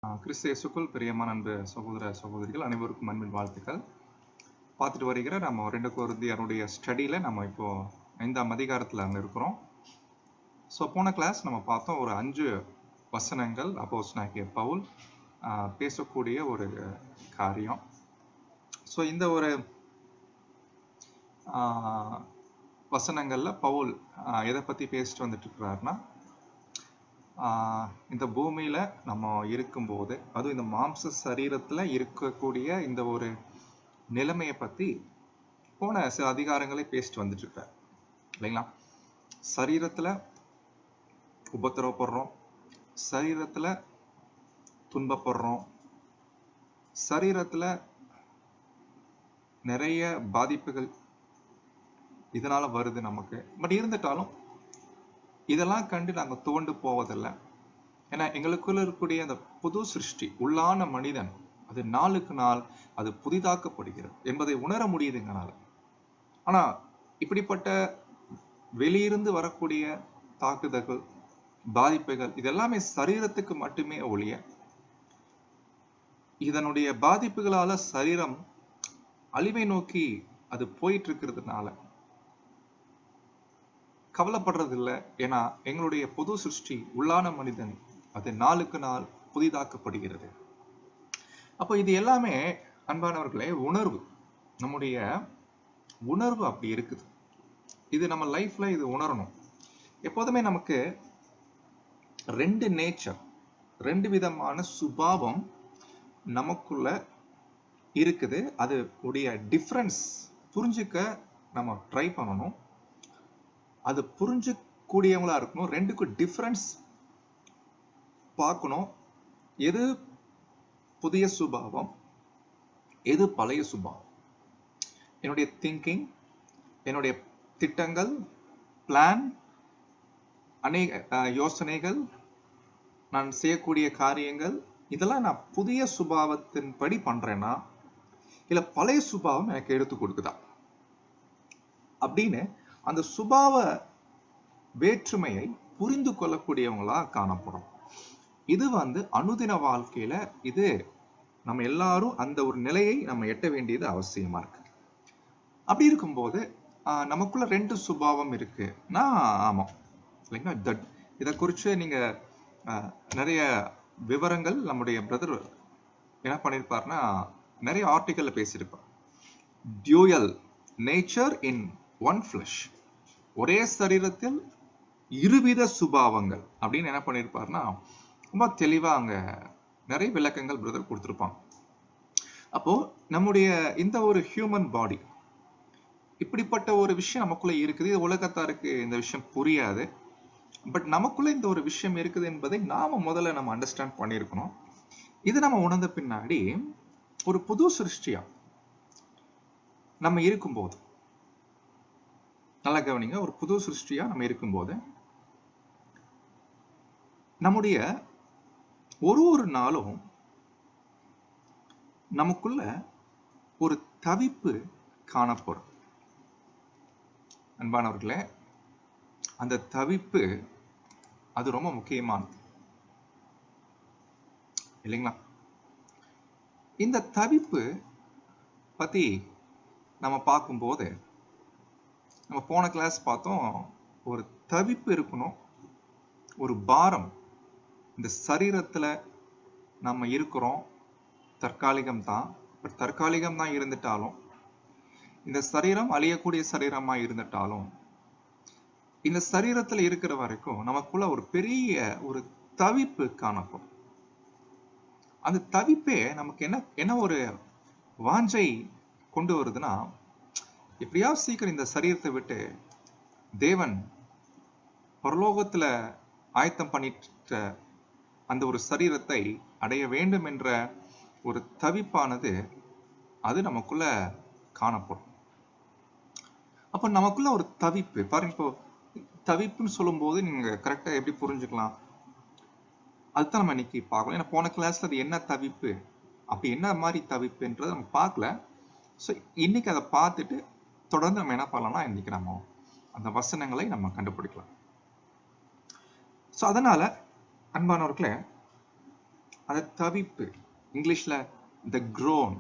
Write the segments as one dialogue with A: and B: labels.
A: கிறிஸ்து இயேசுக்குள் பிரியமான அன்பு சகோதர சகோதரிகள் அனைவருக்கும் அன்பின் வாழ்த்துக்கள். பார்த்துட்டு வருகிற நம்ம 2 கொரிந்தியருடைய ஸ்டடியில் நம்ம இப்போ 5ஆம் அதிகாரத்தில் இருக்கிறோம். ஸோ போன கிளாஸ் நம்ம பார்த்தோம், ஒரு 5 வசனங்கள் அப்போஸ்தலனாகிய பவுல் பேசக்கூடிய ஒரு காரியம். ஸோ இந்த ஒரு வசனங்களில் பவுல் எதை பற்றி பேசிட்டு வந்துட்டு இருக்கிறாருன்னா, இந்த பூமியில் நம்ம இருக்கும்போது, அதுவும் இந்த மாம்ச சரீரத்தில் இருக்கக்கூடிய இந்த ஒரு நிலைமையை பற்றி போன சில அதிகாரங்களே பேசிட்டு வந்துட்டு இருக்கார் இல்லைங்களா. சரீரத்தில் உபத்திரவப்படுறோம், சரீரத்தில் துன்பப்படுறோம், சரீரத்தில் நிறைய பாதிப்புகள் இதனால வருது நமக்கு. பட் இருந்துட்டாலும் இதெல்லாம் கண்டு நாங்கள் துவண்டு போவதில்லை. ஏன்னா எங்களுக்குள்ள இருக்கக்கூடிய அந்த புது சிருஷ்டி, உள்ளான மனிதன், அது நாளுக்கு நாள் அது புதிதாக்கப்படுகிறது என்பதை உணர முடியுது எங்களால். ஆனா இப்படிப்பட்ட வெளியிருந்து வரக்கூடிய தாக்குதல்கள், பாதிப்புகள் இதெல்லாமே சரீரத்துக்கு மட்டுமே ஒழிய, இதனுடைய பாதிப்புகளால சரீரம் அழிவை நோக்கி அது போயிட்டு இருக்கிறதுனால கவலைப்படுறது இல்லை. ஏன்னா எங்களுடைய புது சிருஷ்டி, உள்ளான மனிதன், அது நாளுக்கு நாள் புதிதாக்கப்படுகிறது. அப்போ இது எல்லாமே அன்பானவர்களே உணர்வு, நம்முடைய உணர்வு அப்படி இருக்குது. இது நம்ம லைஃப்ல இது உணரணும். எப்போதுமே நமக்கு 2 நேச்சர், 2 விதமான சுபாவம் நமக்குள்ள இருக்குது. அது உடைய டிஃப்ரென்ஸ் புரிஞ்சுக்க நம்ம ட்ரை பண்ணணும். அது புரிஞ்சக்கூடியவங்களா இருக்கணும். 2க்கும் டிஃப்ரென்ஸ் பார்க்கணும். எது புதிய சுபாவம், எது பழைய சுபாவம். என்னுடைய திங்கிங், என்னுடைய திட்டங்கள், பிளான், அநேக யோசனைகள், நான் செய்யக்கூடிய காரியங்கள், இதெல்லாம் நான் புதிய சுபாவத்தின் படி பண்றேன்னா இல்ல பழைய சுபாவம் எனக்கு எடுத்து கொடுக்குதா அப்படின்னு அந்த சுபாவ வேற்றுமையை புரிந்து கொள்ளக்கூடியவங்களா காணப்படும். இது அனுதின வாழ்க்கையில இது நம்ம எல்லாரும் அந்த ஒரு நிலையை நம்ம எட்ட வேண்டியது அவசியமா இருக்கு. அப்படி இருக்கும்போது நமக்குள்ள 2 சுபாவம் இருக்குன்னா ஆமா இல்லைங்களா. இதை குறித்து நீங்க நிறைய விவரங்கள் நம்முடைய பிரதர் என்ன பண்ணியிருப்பாருன்னா, நிறைய ஆர்டிக்கல்ல பேசியிருப்பார். Dual nature in one flesh, ஒரே சரீரத்தில் இருவித சுபாவங்கள் அப்படின்னு என்ன பண்ணியிருப்பாருன்னா ரொம்ப தெளிவா அங்க நிறைய விளக்கங்கள் பிரதர் கொடுத்திருப்பாங்க. அப்போ நம்முடைய இந்த ஒரு ஹியூமன் பாடி, இப்படிப்பட்ட ஒரு விஷயம் நமக்குள்ள இருக்குது. இது உலகத்தாருக்கு இந்த விஷயம் புரியாது. பட் நமக்குள்ள இந்த ஒரு விஷயம் இருக்குது என்பதை நாம முதல்ல நம்ம அண்டர்ஸ்டாண்ட் பண்ணியிருக்கணும். இது நம்ம உணர்ந்த பின்னாடி ஒரு புது சிருஷ்டியா நம்ம இருக்கும்போது, நல்லா கவனிங்க, ஒரு புது சிருஷ்டியா நம்ம இருக்கும்போது நம்முடைய ஒரு நாளும் நமக்குள்ள ஒரு தவிப்பு காணப்படும். அன்பானவர்களே, அந்த தவிப்பு அது ரொம்ப முக்கியமானது இல்லைங்களா. இந்த தவிப்பு பத்தி நம்ம பார்க்கும்போது, நம்ம போன கிளாஸ் பார்த்தோம், ஒரு தவிப்பு இருக்கணும், ஒரு பாரம். இந்த சரீரத்துல நம்ம இருக்கிறோம், தற்காலிகம் தான். பட் தற்காலிகம் தான் இருந்துட்டாலும், இந்த சரீரம் அழியக்கூடிய சரீரமா இருந்துட்டாலும், இந்த சரீரத்துல இருக்கிற வரைக்கும் நமக்குள்ள ஒரு பெரிய ஒரு தவிப்பு காணப்படும். அந்த தவிப்பே நமக்கு என்ன ஒரு வாஞ்சை கொண்டு வருதுன்னா, எப்படியாவது சீக்கிரம் இந்த சரீரத்தை விட்டு தேவன் பரலோகத்துல ஆயத்தம் பண்ணிட்ட அந்த ஒரு சரீரத்தை அடைய வேண்டும் என்ற ஒரு தவிப்பானது அது நமக்குள்ள காணப்படும். அப்ப நமக்குள்ள ஒரு தவிப்பு பாருங்க. இப்போ தவிப்புன்னு சொல்லும் போது நீங்க கரெக்டா எப்படி புரிஞ்சுக்கலாம், அதுதான் நம்ம இன்னைக்கு பார்க்கலாம். ஏன்னா போன கிளாஸ்ல அது என்ன தவிப்பு, அப்படி என்ன மாதிரி தவிப்புன்றதை நம்ம பார்க்கல. ஸோ இன்னைக்கு அதை பார்த்துட்டு தொடர்ந்து நம்ம என்ன பண்ணலாம்னா, இன்னைக்கு நம்ம அந்த வசனங்களை நம்ம கண்டுபிடிக்கலாம். ஸோ அதனால அன்பானவர்களே, அந்த தவிப்பு, இங்கிலீஷ்ல the groan.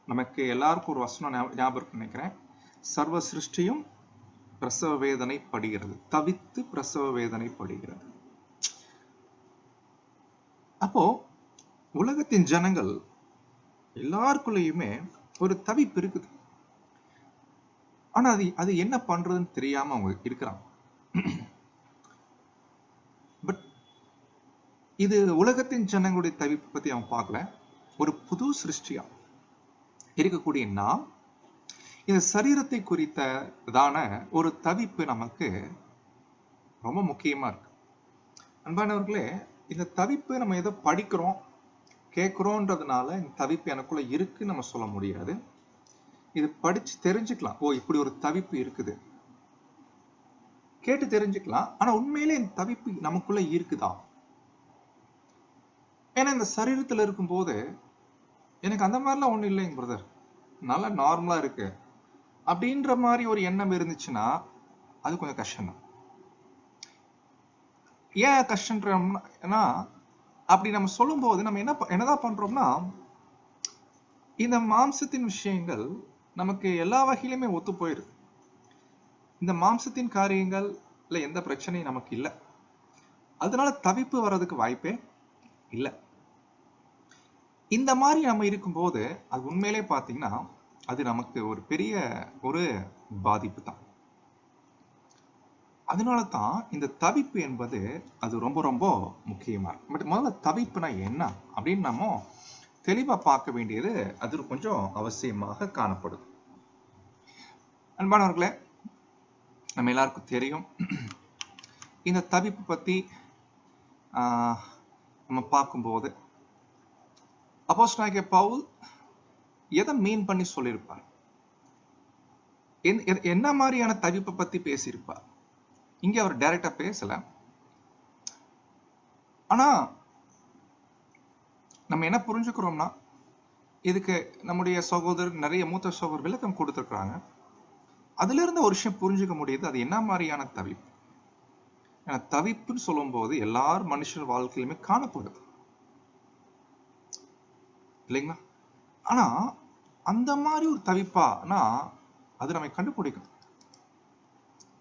A: நமக்கு எல்லாருக்கும் ஒரு வசனம் ஞாபகம் நினைக்கிறேன். சர்வ சிருஷ்டியும் பிரசவ வேதனை படுகிறது, தவித்து பிரசவ வேதனை படுகிறது. அப்போ உலகத்தின் ஜனங்கள் எல்லாருக்குள்ளயுமே ஒரு தவிப்பு இருக்குது. ஆனா அது என்ன பண்றதுன்னு தெரியாம அவங்க இருக்கிறாங்க. பட் இது உலகத்தின் ஜனங்களுடைய தவிப்பு பத்தி அவன் பார்க்கல. ஒரு புது சிருஷ்டியா இருக்கக்கூடிய நாம் இந்த சரீரத்தை குறித்ததான ஒரு தவிப்பு நமக்கு ரொம்ப முக்கியமா இருக்கு. அன்பானவர்களே, இந்த தவிப்பு நம்ம ஏதோ படிக்கிறோம் கேட்கிறோன்றதுனால இந்த தவிப்பு எனக்குள்ள இருக்குன்னு நம்ம சொல்ல முடியாது. இது படிச்சு தெரிஞ்சுக்கலாம், ஓ இப்படி ஒரு தவிப்பு இருக்குது, கேட்டு தெரிஞ்சுக்கலாம். ஆனா உண்மையிலே இந்த தவிப்பு நமக்குள்ள இருக்குதா? ஏன்னா இந்த சரீரத்துல இருக்கும்போது எனக்கு அந்த மாதிரிலாம் ஒண்ணும் இல்லைங்க பிரதர், நல்லா நார்மலா இருக்கு அப்படின்ற மாதிரி ஒரு எண்ணம் இருந்துச்சுன்னா அது கொஞ்சம் கஷ்டம் தான். ஏன் கஷ்டம்னா, அப்படி நம்ம சொல்லும் போது நம்ம என்னதான் பண்றோம்னா, இந்த மாம்சத்தின் விஷயங்கள் நமக்கு எல்லா வகையிலுமே ஒத்து போயிருது. இந்த மாம்சத்தின் காரியங்கள்ல எந்த பிரச்சனையும் நமக்கு இல்லை, அதனால தவிப்பு வர்றதுக்கு வாய்ப்பே இல்லை. இந்த மாதிரி நம்ம இருக்கும்போது அது உண்மையிலே பார்த்தீங்கன்னா அது நமக்கு ஒரு பெரிய ஒரு பாதிப்பு தான். அதனால தான் இந்த தவிப்பு என்பது அது ரொம்ப ரொம்ப முக்கியமா இருக்கு. பட் முதல்ல தவிப்புனா என்ன அப்படின்னு நம்ம தெளிவா பார்க்க வேண்டியது அது கொஞ்சம் அவசியமாக காணப்படுது. அன்பானவர்களே, நம்ம எல்லாருக்கும் தெரியும் இந்த தவிப்பு பத்தி நம்ம பார்க்கும்போது அப்போஸ்தலனாகிய பவுல் எதை மீன் பண்ணி சொல்லியிருப்பார், என்ன மாதிரியான தவிப்பை பத்தி பேசியிருப்பார். இங்க அவர் டைரக்டா பேசல, ஆனா நம்ம என்ன புரிஞ்சுக்கிறோம்னா இதுக்கு நம்முடைய சகோதரர் நிறைய மூத்த சகோதரர் விளக்கம் கொடுத்துருக்காங்க. அதுல இருந்து ஒரு விஷயம் புரிஞ்சுக்க முடியுது, அது என்ன மாதிரியான தவிப்பு. ஏன்னா தவிப்புன்னு சொல்லும் போது எல்லாரும் மனுஷன் வாழ்க்கையிலுமே காணப்படுது இல்லைங்களா? ஆனா அந்த மாதிரி ஒரு தவிப்பானா அது நம்ம கண்டுபிடிக்கும்.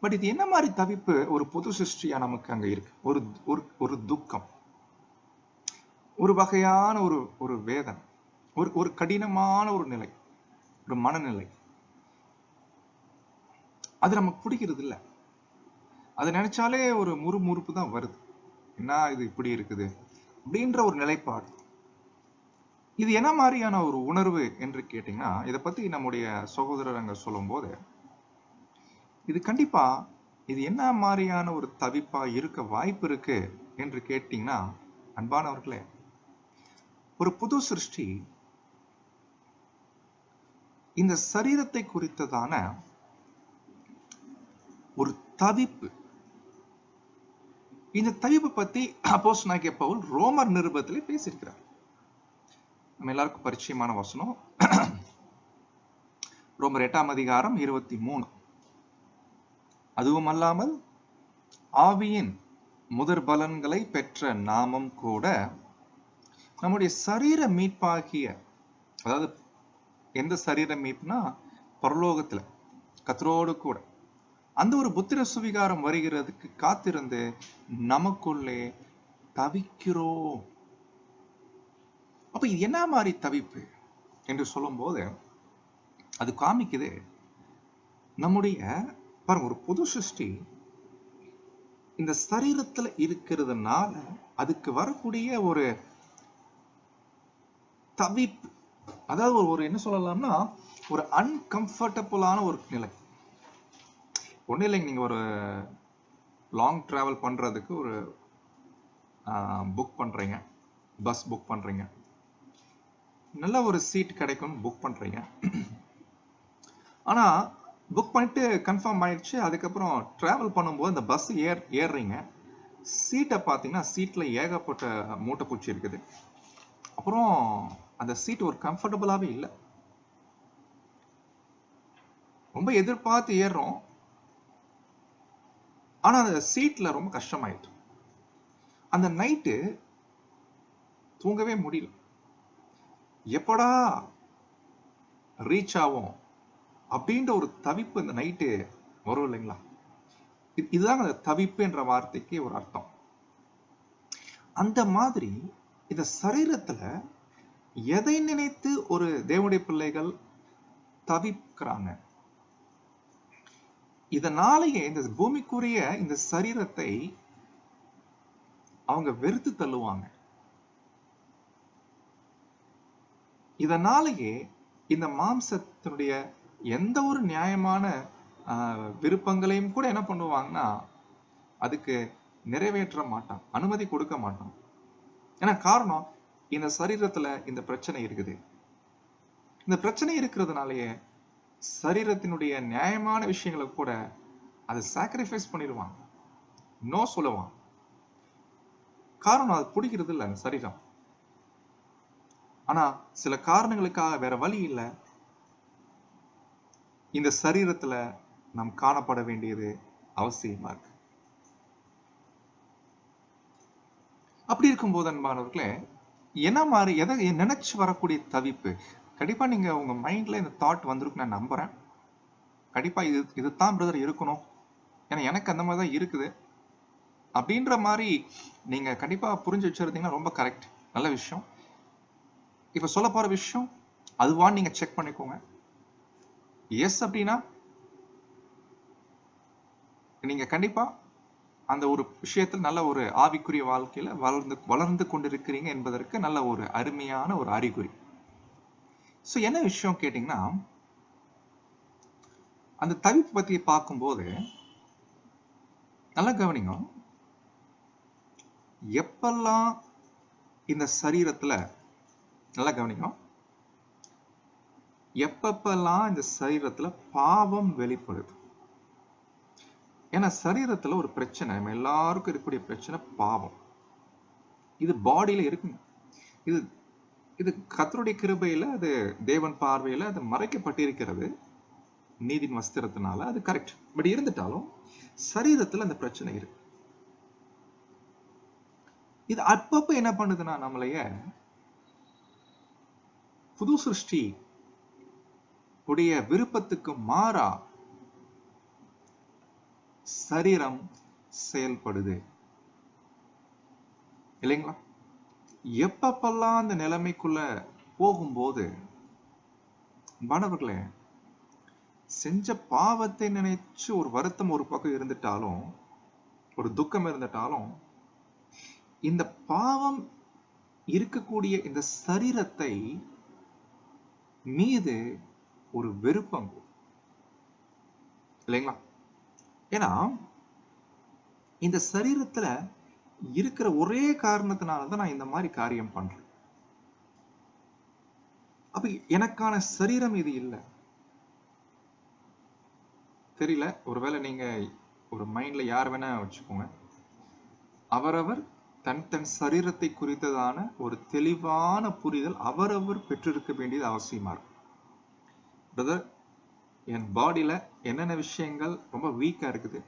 A: பட் இது என்ன மாதிரி தவிப்பு? ஒரு புது சிருஷ்டியா நமக்கு அங்க இருக்கு. ஒரு துக்கம், ஒரு வகையான ஒரு வேதனை, ஒரு கடினமான ஒரு நிலை, ஒரு மனநிலை. அது நமக்கு பிடிக்கிறது இல்லை. அதை நினைச்சாலே ஒரு முறுமுறுப்பு தான் வருது. என்ன இது இப்படி இருக்குது அப்படின்ற ஒரு நிலைப்பாடு. இது என்ன மாதிரியான ஒரு உணர்வு என்று கேட்டீங்கன்னா, இதை பத்தி நம்முடைய சகோதரர் அங்க சொல்லும் போது இது கண்டிப்பா இது என்ன மாதிரியான ஒரு தவிப்பா இருக்க வாய்ப்பு இருக்கு என்று கேட்டீங்கன்னா, அன்பானவர்களே, ஒரு புது சிருஷ்டி இந்த சரீரத்தை குறித்ததான ஒரு தவிப்பு, இந்த தவிப்பு பத்தி அப்போஸ்தலனாகிய பவுல் ரோமர் நிருபத்திலே பேசியிருக்கிறார். நம்ம எல்லாருக்கும் பரிச்சயமான வசனம், ரோமர் 8ஆம் அதிகாரம் 23. அதுவும் அல்லாமல் ஆவியின் முதற் பலன்களை பெற்ற நாமும் கூட நம்முடைய சரீர மீட்பாகிய, அதாவது எந்த சரீர மீட்புனா பரலோகத்துல கர்த்தரோடு கூட அந்த ஒரு புத்திர சுவிகாரம் வருகிறதுக்கு காத்திருந்து நமக்குள்ளே தவிக்கிறோம். அப்ப இது என்ன மாதிரி தவிப்பு என்று சொல்லும் போது அது காமிக்குது நம்முடைய பாருங்க, ஒரு புது சிருஷ்டி இந்த சரீரத்துல இருக்கிறதுனால அதுக்கு வரக்கூடிய ஒரு தவிப்பு, அதாவது ஒரு என்ன சொல்லலாம்னா ஒரு அன்கம்ஃபர்டபுளான ஒரு நிலை. ஒன்றும் இல்லைங்க, நீங்கள் ஒரு லாங் ட்ராவல் பண்ணுறதுக்கு ஒரு புக் பண்ணுறீங்க, பஸ் புக் பண்ணுறீங்க, நல்ல ஒரு சீட் கிடைக்கும்னு புக் பண்ணுறீங்க. ஆனால் புக் பண்ணிட்டு கன்ஃபார்ம் ஆயிடுச்சு. அதுக்கப்புறம் ட்ராவல் பண்ணும்போது அந்த பஸ் ஏறுறீங்க, சீட்டை பார்த்தீங்கன்னா சீட்டில் ஏகப்பட்ட மூட்டை பூச்சி இருக்குது. அப்புறம் அந்த சீட் ஒரு கம்ஃபர்டபுளாகவே இல்லை. ரொம்ப எதிர்பார்த்து ஏறுறோம், ஆனா அந்த சீட்ல ரொம்ப கஷ்டமாயிட்டு அந்த நைட்டு தூங்கவே முடியல. எப்படா ரீச் ஆகும் அப்படின்ற ஒரு தவிப்பு இந்த நைட்டு வரும் இல்லைங்களா? இதுதான் அந்த தவிப்பு என்ற வார்த்தைக்கு ஒரு அர்த்தம். அந்த மாதிரி இந்த சரீரத்துல எதை நினைத்து ஒரு தேவனுடைய பிள்ளைகள் தவிக்கிறாங்க? இதனாலேயே இந்த பூமிக்குரிய இந்த சரீரத்தை அவங்க வெறுத்து தள்ளுவாங்க. இதனாலேயே இந்த மாம்சத்தினுடைய எந்த ஒரு நியாயமான விருப்பங்களையும் கூட என்ன பண்ணுவாங்கன்னா அதுக்கு நிறைவேற்ற மாட்டான், அனுமதி கொடுக்க மாட்டான். ஏன்னா காரணம், இந்த சரீரத்துல இந்த பிரச்சனை இருக்குது. இந்த பிரச்சனை இருக்கிறதுனாலயே சரீரத்தினுடைய நியாயமான விஷயங்களை கூட அதை சாக்ரிஃபைஸ் பண்ணிடுவான், நோ சொல்லுவான். காரணம் அது பிடிக்கிறது இல்லை அந்த சரீரம். ஆனா சில காரணங்களுக்காக வேற வழி இல்லை, இந்த சரீரத்துல நாம் காணப்பட வேண்டியது அவசியமா இருக்கு. அப்படி இருக்கும்போது அன்பானவர்களே, என்ன மாதிரி எதை நினைச்சு வரக்கூடிய தவிப்பு, கண்டிப்பா நீங்க உங்க மைண்ட்ல இந்த தாட் வந்திருக்கு நான் நம்புறேன். கண்டிப்பா இதுதான் பிரதர் இருக்கணும், ஏன்னா எனக்கு அந்த மாதிரி தான் இருக்குது அப்படின்ற மாதிரி நீங்க கண்டிப்பா புரிஞ்சு வச்சிருந்தீங்கன்னா ரொம்ப கரெக்ட், நல்ல விஷயம். இப்ப சொல்ல போற விஷயம் அதுவான்னு நீங்க செக் பண்ணிக்கோங்க. எஸ் அப்படின்னா நீங்க கண்டிப்பா அந்த ஒரு விஷயத்தில் நல்ல ஒரு ஆவிக்குரிய வாழ்க்கையில வளர்ந்து கொண்டிருக்கிறீங்க என்பதற்கு நல்ல ஒரு அருமையான ஒரு அறிகுறி. சோ என்ன விஷயம் கேட்டீங்கன்னா, அந்த தவிப்பு பத்தி பார்க்கும்போது நல்லா கவனிங்க. எப்பெல்லாம் இந்த சரீரத்துல நல்லா கவனிங்க, எப்பப்பெல்லாம் இந்த சரீரத்துல பாவம் வெளிப்படுது. ஏன்னா சரீரத்துல ஒரு பிரச்சனை, நம்ம எல்லாருக்கும் இருக்கக்கூடிய பிரச்சனை பாவம். இது பாடியில இருக்குங்க. இது இது கர்த்தருடைய கிருபையில, அது தேவன் பார்வையில அது மறைக்கப்பட்டிருக்கிறது நீதின் வஸ்திரத்தினால, அது கரெக்ட். பட் இருந்துட்டாலும் சரீரத்துல அந்த பிரச்சனை இருக்கு. இது அப்பப்ப என்ன பண்ணுதுன்னா நம்மளைய புது சிருஷ்டி உடைய விருப்பத்துக்கு மாறா சரீரம் செயல்படுது இல்லைங்களா? எப்பப்பெல்லாம் அந்த நிலைமைக்குள்ள போகும்போது மாணவர்களே, செஞ்ச பாவத்தை நினைச்சு ஒரு வருத்தம் ஒரு பக்கம் இருந்துட்டாலும், ஒரு துக்கம் இருந்துட்டாலும், இந்த பாவம் இருக்கக்கூடிய இந்த சரீரத்தை மீது ஒரு வெறுப்பம் இல்லைங்களா? ஏன்னா இந்த சரீரத்துல இருக்கிற ஒரே காரணத்தினாலதான் நான் இந்த மாதிரி காரியம் பண்றேன். அப்ப எனக்கான சரீரம் இது இல்லை. தெரியல, ஒருவேளை நீங்க ஒரு மைண்ட்ல யார் வேணா வச்சுக்கோங்க, அவரவர் தன் தன் சரீரத்தை குறித்ததான ஒரு தெளிவான புரிதல் அவரவர் பெற்றிருக்க வேண்டியது அவசியமா இருக்கும். பிரதர், என் பாடியில என்னென்ன விஷயங்கள் ரொம்ப வீக்கா இருக்குது,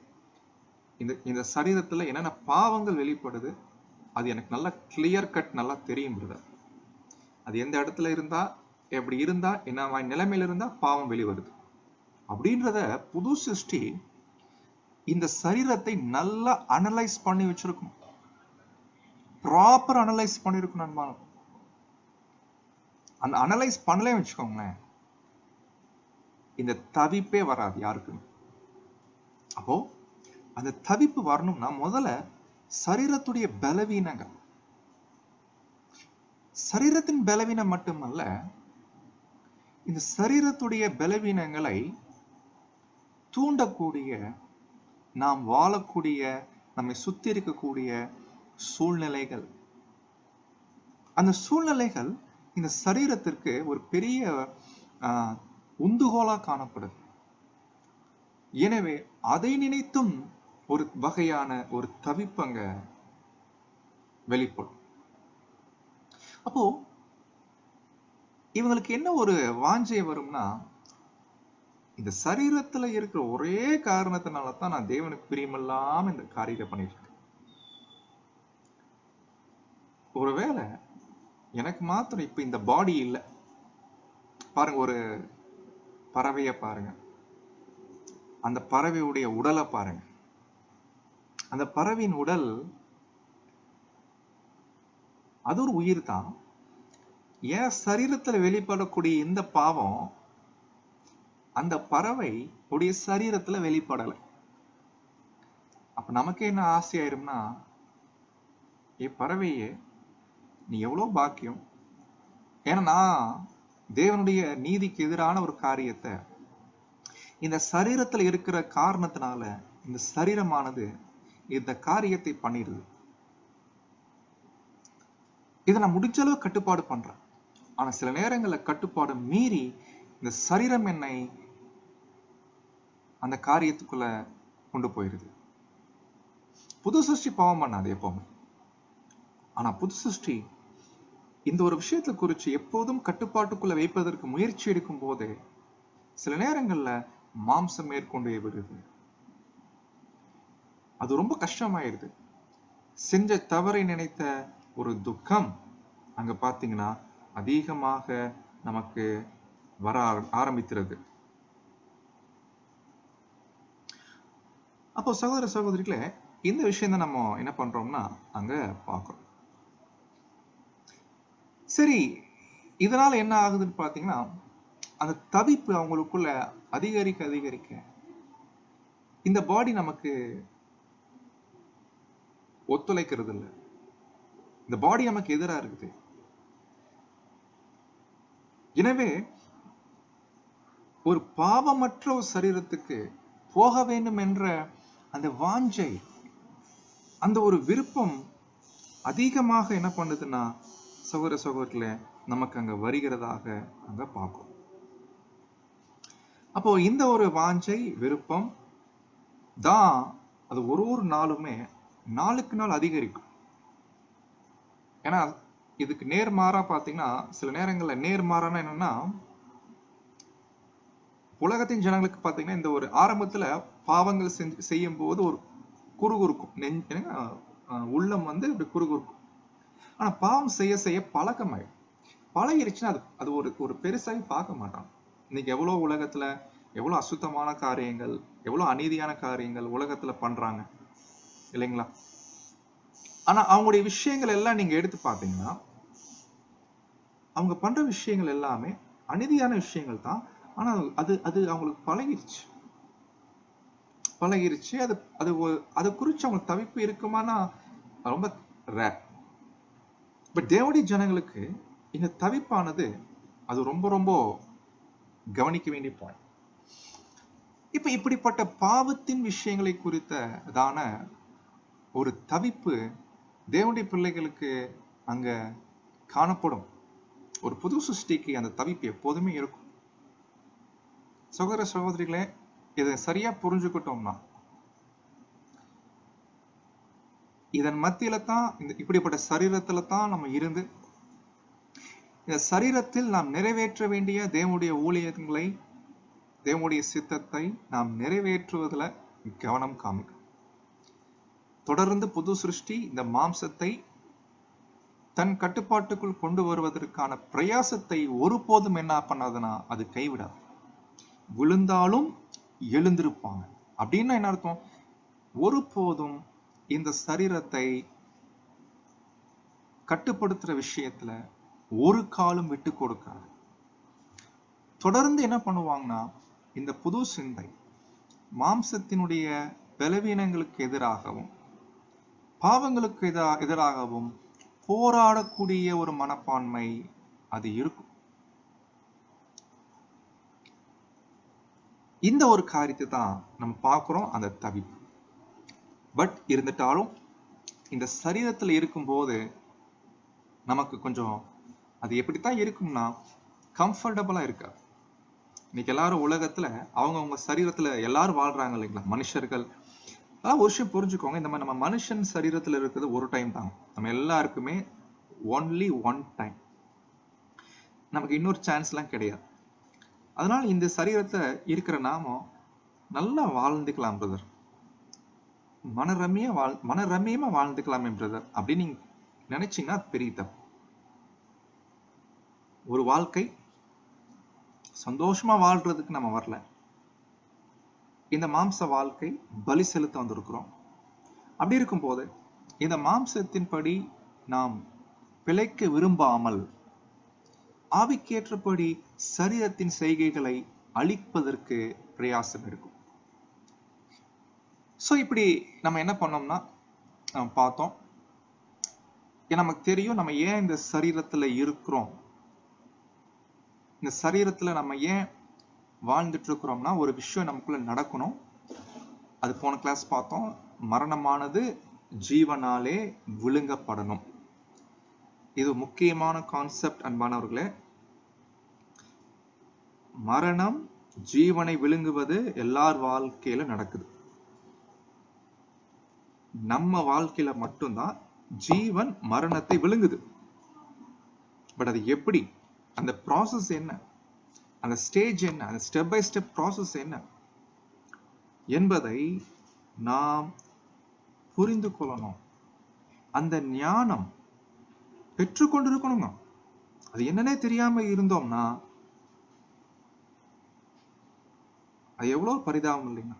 A: இந்த சரீரத்துல என்னென்ன பாவங்கள் வெளிப்படுது, அது எனக்கு நல்லா கிளியர் கட் நல்லா தெரியும் பிரதர். அது எந்த இடத்துல இருந்தா, எப்படி இருந்தா, என்ன நிலைமையில இருந்தா பாவம் வெளிவருது அப்படின்றத புது சிருஷ்டி இந்த சரீரத்தை நல்லா அனலைஸ் பண்ணி வச்சிருக்கும், ப்ராப்பர் அனலைஸ் பண்ணிருக்கும் நண்பா. அந்த அனலைஸ் பண்ணலே வச்சுக்கோங்களேன், இந்த தவிப்பே வராது யாருக்குமே. அப்போ அந்த தவிப்பு வரணும்னா முதல்ல சரீரத்துடைய பலவீனங்கள், சரீரத்தின் பலவீனம் மட்டுமல்ல, இந்த சரீரத்துடைய பலவீனங்களை தூண்டக்கூடிய, நாம் வாழக்கூடிய, நம்மை சுத்தி இருக்கக்கூடிய சூழ்நிலைகள், அந்த சூழ்நிலைகள் இந்த சரீரத்திற்கு ஒரு பெரிய உந்துகோலா காணப்படுது. எனவே அதை நினைத்தும் ஒரு வகையான ஒரு தவிப்பங்க வெளிப்படும். அப்போ இவங்களுக்கு என்ன ஒரு வாஞ்சை வரும்னா, இந்த சரீரத்துல இருக்கிற ஒரே காரணத்தினாலதான் நான் தேவனுக்கு பிரியமில்லாம இந்த காரியத்தை பண்ணிட்டு இருக்கேன். ஒருவேளை எனக்கு மாத்திரம் இப்ப இந்த பாடி இல்லை. பாருங்க, ஒரு பறவைய பாருங்க, அந்த பறவையுடைய உடலை பாருங்க. அந்த பறவையின் உடல் அது ஒரு உயிர் தான். என் சரீரத்துல வெளிப்படக்கூடிய இந்த பாவம் அந்த பறவை உடைய சரீரத்துல வெளிப்படலை. அப்ப நமக்கு என்ன ஆசையாயிரும்னா, பறவையே நீ எவ்வளவு பாக்கியம். ஏன்னா நான் தேவனுடைய நீதிக்கு எதிரான ஒரு காரியத்தை இந்த சரீரத்துல இருக்கிற காரணத்தினால இந்த சரீரமானது இந்த காரியத்தை பண்ணிடுது. இதை நான் முடிஞ்ச அளவு கட்டுப்பாடு பண்றேன். ஆனா சில நேரங்கள்ல கட்டுப்பாடு மீறி இந்த சரீரம் என்னை அந்த காரியத்துக்குள்ள கொண்டு போயிருது. புது சிருஷ்டி பாவம் பண்ணாது எப்பவுமே. ஆனா புது சிருஷ்டி இந்த ஒரு விஷயத்தை குறித்து எப்போதும் கட்டுப்பாட்டுக்குள்ள வைப்பதற்கு முயற்சி எடுக்கும் போது சில நேரங்கள்ல மாம்சம் மேற்கொண்டே விடுது. அது ரொம்ப கஷ்டமாயிருது. செஞ்ச தவறை நினைத்த ஒரு துக்கம் அங்க பாத்தீங்கன்னா அதிகமாக நமக்கு வர ஆரம்பிக்கிறது. அப்போ சகோதர சகோதரிகளே, இந்த விஷயம் தான் நம்ம என்ன பண்றோம்னா அங்க பாக்குறோம். சரி, இதனால என்ன ஆகுதுன்னு பாத்தீங்கன்னா அந்த தவிப்பு அவங்களுக்குள்ள அதிகரிக்க அதிகரிக்க இந்த பாடி நமக்கு ஒத்துழைக்கிறது இல்லை. இந்த பாடி நமக்கு எதிராக இருக்குது. எனவே ஒரு பாவமற்ற ஒரு சரீரத்துக்கு போக வேண்டும் என்ற அந்த வாஞ்சை, அந்த ஒரு விருப்பம் அதிகமாக என்ன பண்ணுதுன்னா சகோதர சகோதரிகளே நமக்கு அங்க வருகிறதாக அங்க பார்க்கும். அப்போ இந்த ஒரு வாஞ்சை விருப்பம் தான் அது ஒரு நாளுமே நாளுக்கு நாள் அதிகரிக்கும். ஏன்னா இதுக்கு நேர்மாறா பாத்தீங்கன்னா சில நேரங்கள்ல நேர்மாறான என்னன்னா, உலகத்தின் ஜனங்களுக்கு பாத்தீங்கன்னா இந்த ஒரு ஆரம்பத்துல பாவங்கள் செய்யும் போது ஒரு குறுகுறுக்கும், உள்ளம் வந்து இப்படி குறுகுறுக்கும். ஆனா பாவம் செய்ய செய்ய பழக்கமாயிடும். பழகிருச்சுன்னா அது ஒரு பெருசாகி பார்க்க மாட்டான். இன்னைக்கு எவ்வளவு உலகத்துல எவ்வளவு அசுத்தமான காரியங்கள், எவ்வளவு அநீதியான காரியங்கள் உலகத்துல பண்றாங்க இல்லைங்களா? ஆனா அவங்களுடைய விஷயங்கள் எல்லாம் நீங்க எடுத்து பார்த்தீங்கன்னா அவங்க பண்ற விஷயங்கள் எல்லாமே அநீதியான விஷயங்கள் தான். ஆனா அது அது அவங்களுக்கு பழகிருச்சு. அது குறிச்சு அவங்க தவிப்பு இருக்குமானா ரொம்ப ரேர். பட் தேவனுடைய ஜனங்களுக்கு இந்த தவிப்பானது அது ரொம்ப ரொம்ப கவனிக்க வேண்டிய பாயிண்ட். இப்ப இப்படிப்பட்ட பாவத்தின் விஷயங்களை குறித்ததான ஒரு தவிப்பு தேவனுடைய பிள்ளைகளுக்கு அங்க காணப்படும். ஒரு புது சிருஷ்டிக்கு அந்த தவிப்பு எப்போதுமே இருக்கும். சகோதர சகோதரிகளே, இதை சரியா புரிஞ்சுக்கிட்டோம்னா இதன் மத்தியில தான் இப்படிப்பட்ட சரீரத்துல தான் நம்ம இருந்து இந்த சரீரத்தில் நாம் நிறைவேற்ற வேண்டிய தேவனுடைய ஊழியங்களை, தேவனுடைய சித்தத்தை நாம் நிறைவேற்றுவதில் கவனம் காமிக்கும். தொடர்ந்து புது சிருஷ்டி இந்த மாம்சத்தை தன் கட்டுப்பாட்டுக்குள் கொண்டு வருவதற்கான பிரயாசத்தை ஒருபோதும் என்ன பண்ணாதுன்னா அது கைவிடாது. விழுந்தாலும் எழுந்திருப்பாங்க. அப்படின்னா என்ன அர்த்தம்? ஒருபோதும் இந்த சரீரத்தை கட்டுப்படுத்துற விஷயத்துல ஒரு காலும் விட்டு கொடுக்காது. தொடர்ந்து என்ன பண்ணுவாங்கன்னா இந்த புது சிந்தை மாம்சத்தினுடைய பலவீனங்களுக்கு எதிராகவும் பாவங்களுக்கு எதிராகவும் போராடக்கூடிய ஒரு மனப்பான்மை அது இருக்கும். இந்த ஒரு காரியத்தை தான் நம்ம பார்க்கிறோம், அந்த தவிப்பு. பட் இருந்துட்டாலும் இந்த சரீரத்துல இருக்கும்போது நமக்கு கொஞ்சம் அது எப்படித்தான் இருக்கும்னா கம்ஃபர்டபுளா இருக்காது. இன்னைக்கு எல்லாரும் உலகத்துல அவங்கவுங்க சரீரத்துல எல்லாரும் வாழ்றாங்க இல்லைங்களா, மனுஷர்கள். அதான் ஒரு விஷயம் புரிஞ்சுக்கோங்க, இந்த மாதிரி நம்ம மனுஷன் சரீரத்துல இருக்கிறது ஒரு டைம் தான். நம்ம எல்லாருக்குமே ஒன்லி ஒன் டைம். நமக்கு இன்னொரு சான்ஸ் எல்லாம் கிடையாது. அதனால இந்த சரீரத்தை இருக்கிற நாம நல்லா வாழ்ந்துக்கலாம் பிரதர், மனரம்யமா வாழ்ந்துக்கலாமே பிரதர் அப்படின்னு நீங்க நினைச்சீங்கன்னா பெரிய தப்பு. ஒரு வாழ்க்கை சந்தோஷமா வாழ்றதுக்கு நம்ம வரல. இந்த மாம்ச வாழ்க்கை பலி செலுத்த வந்திருக்கிறோம். அப்படி இருக்கும்போது இந்த மாம்சத்தின்படி நாம் பிழைக்க விரும்பாமல் ஆவிக்கேற்றபடி சரீரத்தின் செய்கைகளை அழிப்பதற்கு பிரயாசம் இருக்கும். சோ இப்படி நம்ம என்ன பண்ணோம்னா பார்த்தோம். நமக்கு தெரியும் நம்ம ஏன் இந்த சரீரத்துல இருக்கிறோம், இந்த சரீரத்துல நம்ம ஏன் வாழ்ந்துட்டு இருக்கிறோம்னா ஒரு விஷயம் நமக்குள்ள நடக்கணும். அது போன கிளாஸ் பார்த்தோம். மரணமானது ஜீவனாலே விழுங்கப்படணும். இது முக்கியமான கான்செப்ட் அன்பானவர்களே. மரணம் ஜீவனை விழுங்குவது எல்லார் வாழ்க்கையில நடக்குது. நம்ம வாழ்க்கையில மட்டும்தான் ஜீவன் மரணத்தை விழுங்குது. பட் அது எப்படி, அந்த ப்ராசஸ் என்ன, அந்த ஸ்டேஜ் என்ன, அந்த ஸ்டெப் பை ஸ்டெப் ப்ராசஸ் என்ன என்பதை நாம் புரிந்து கொள்ளணும். அந்த ஞானம் பெற்றுக்கொண்டிருக்கணுங்க. அது என்னன்னே தெரியாம இருந்தோம்னா அது எவ்வளவு பரிதாபம் இல்லைங்க.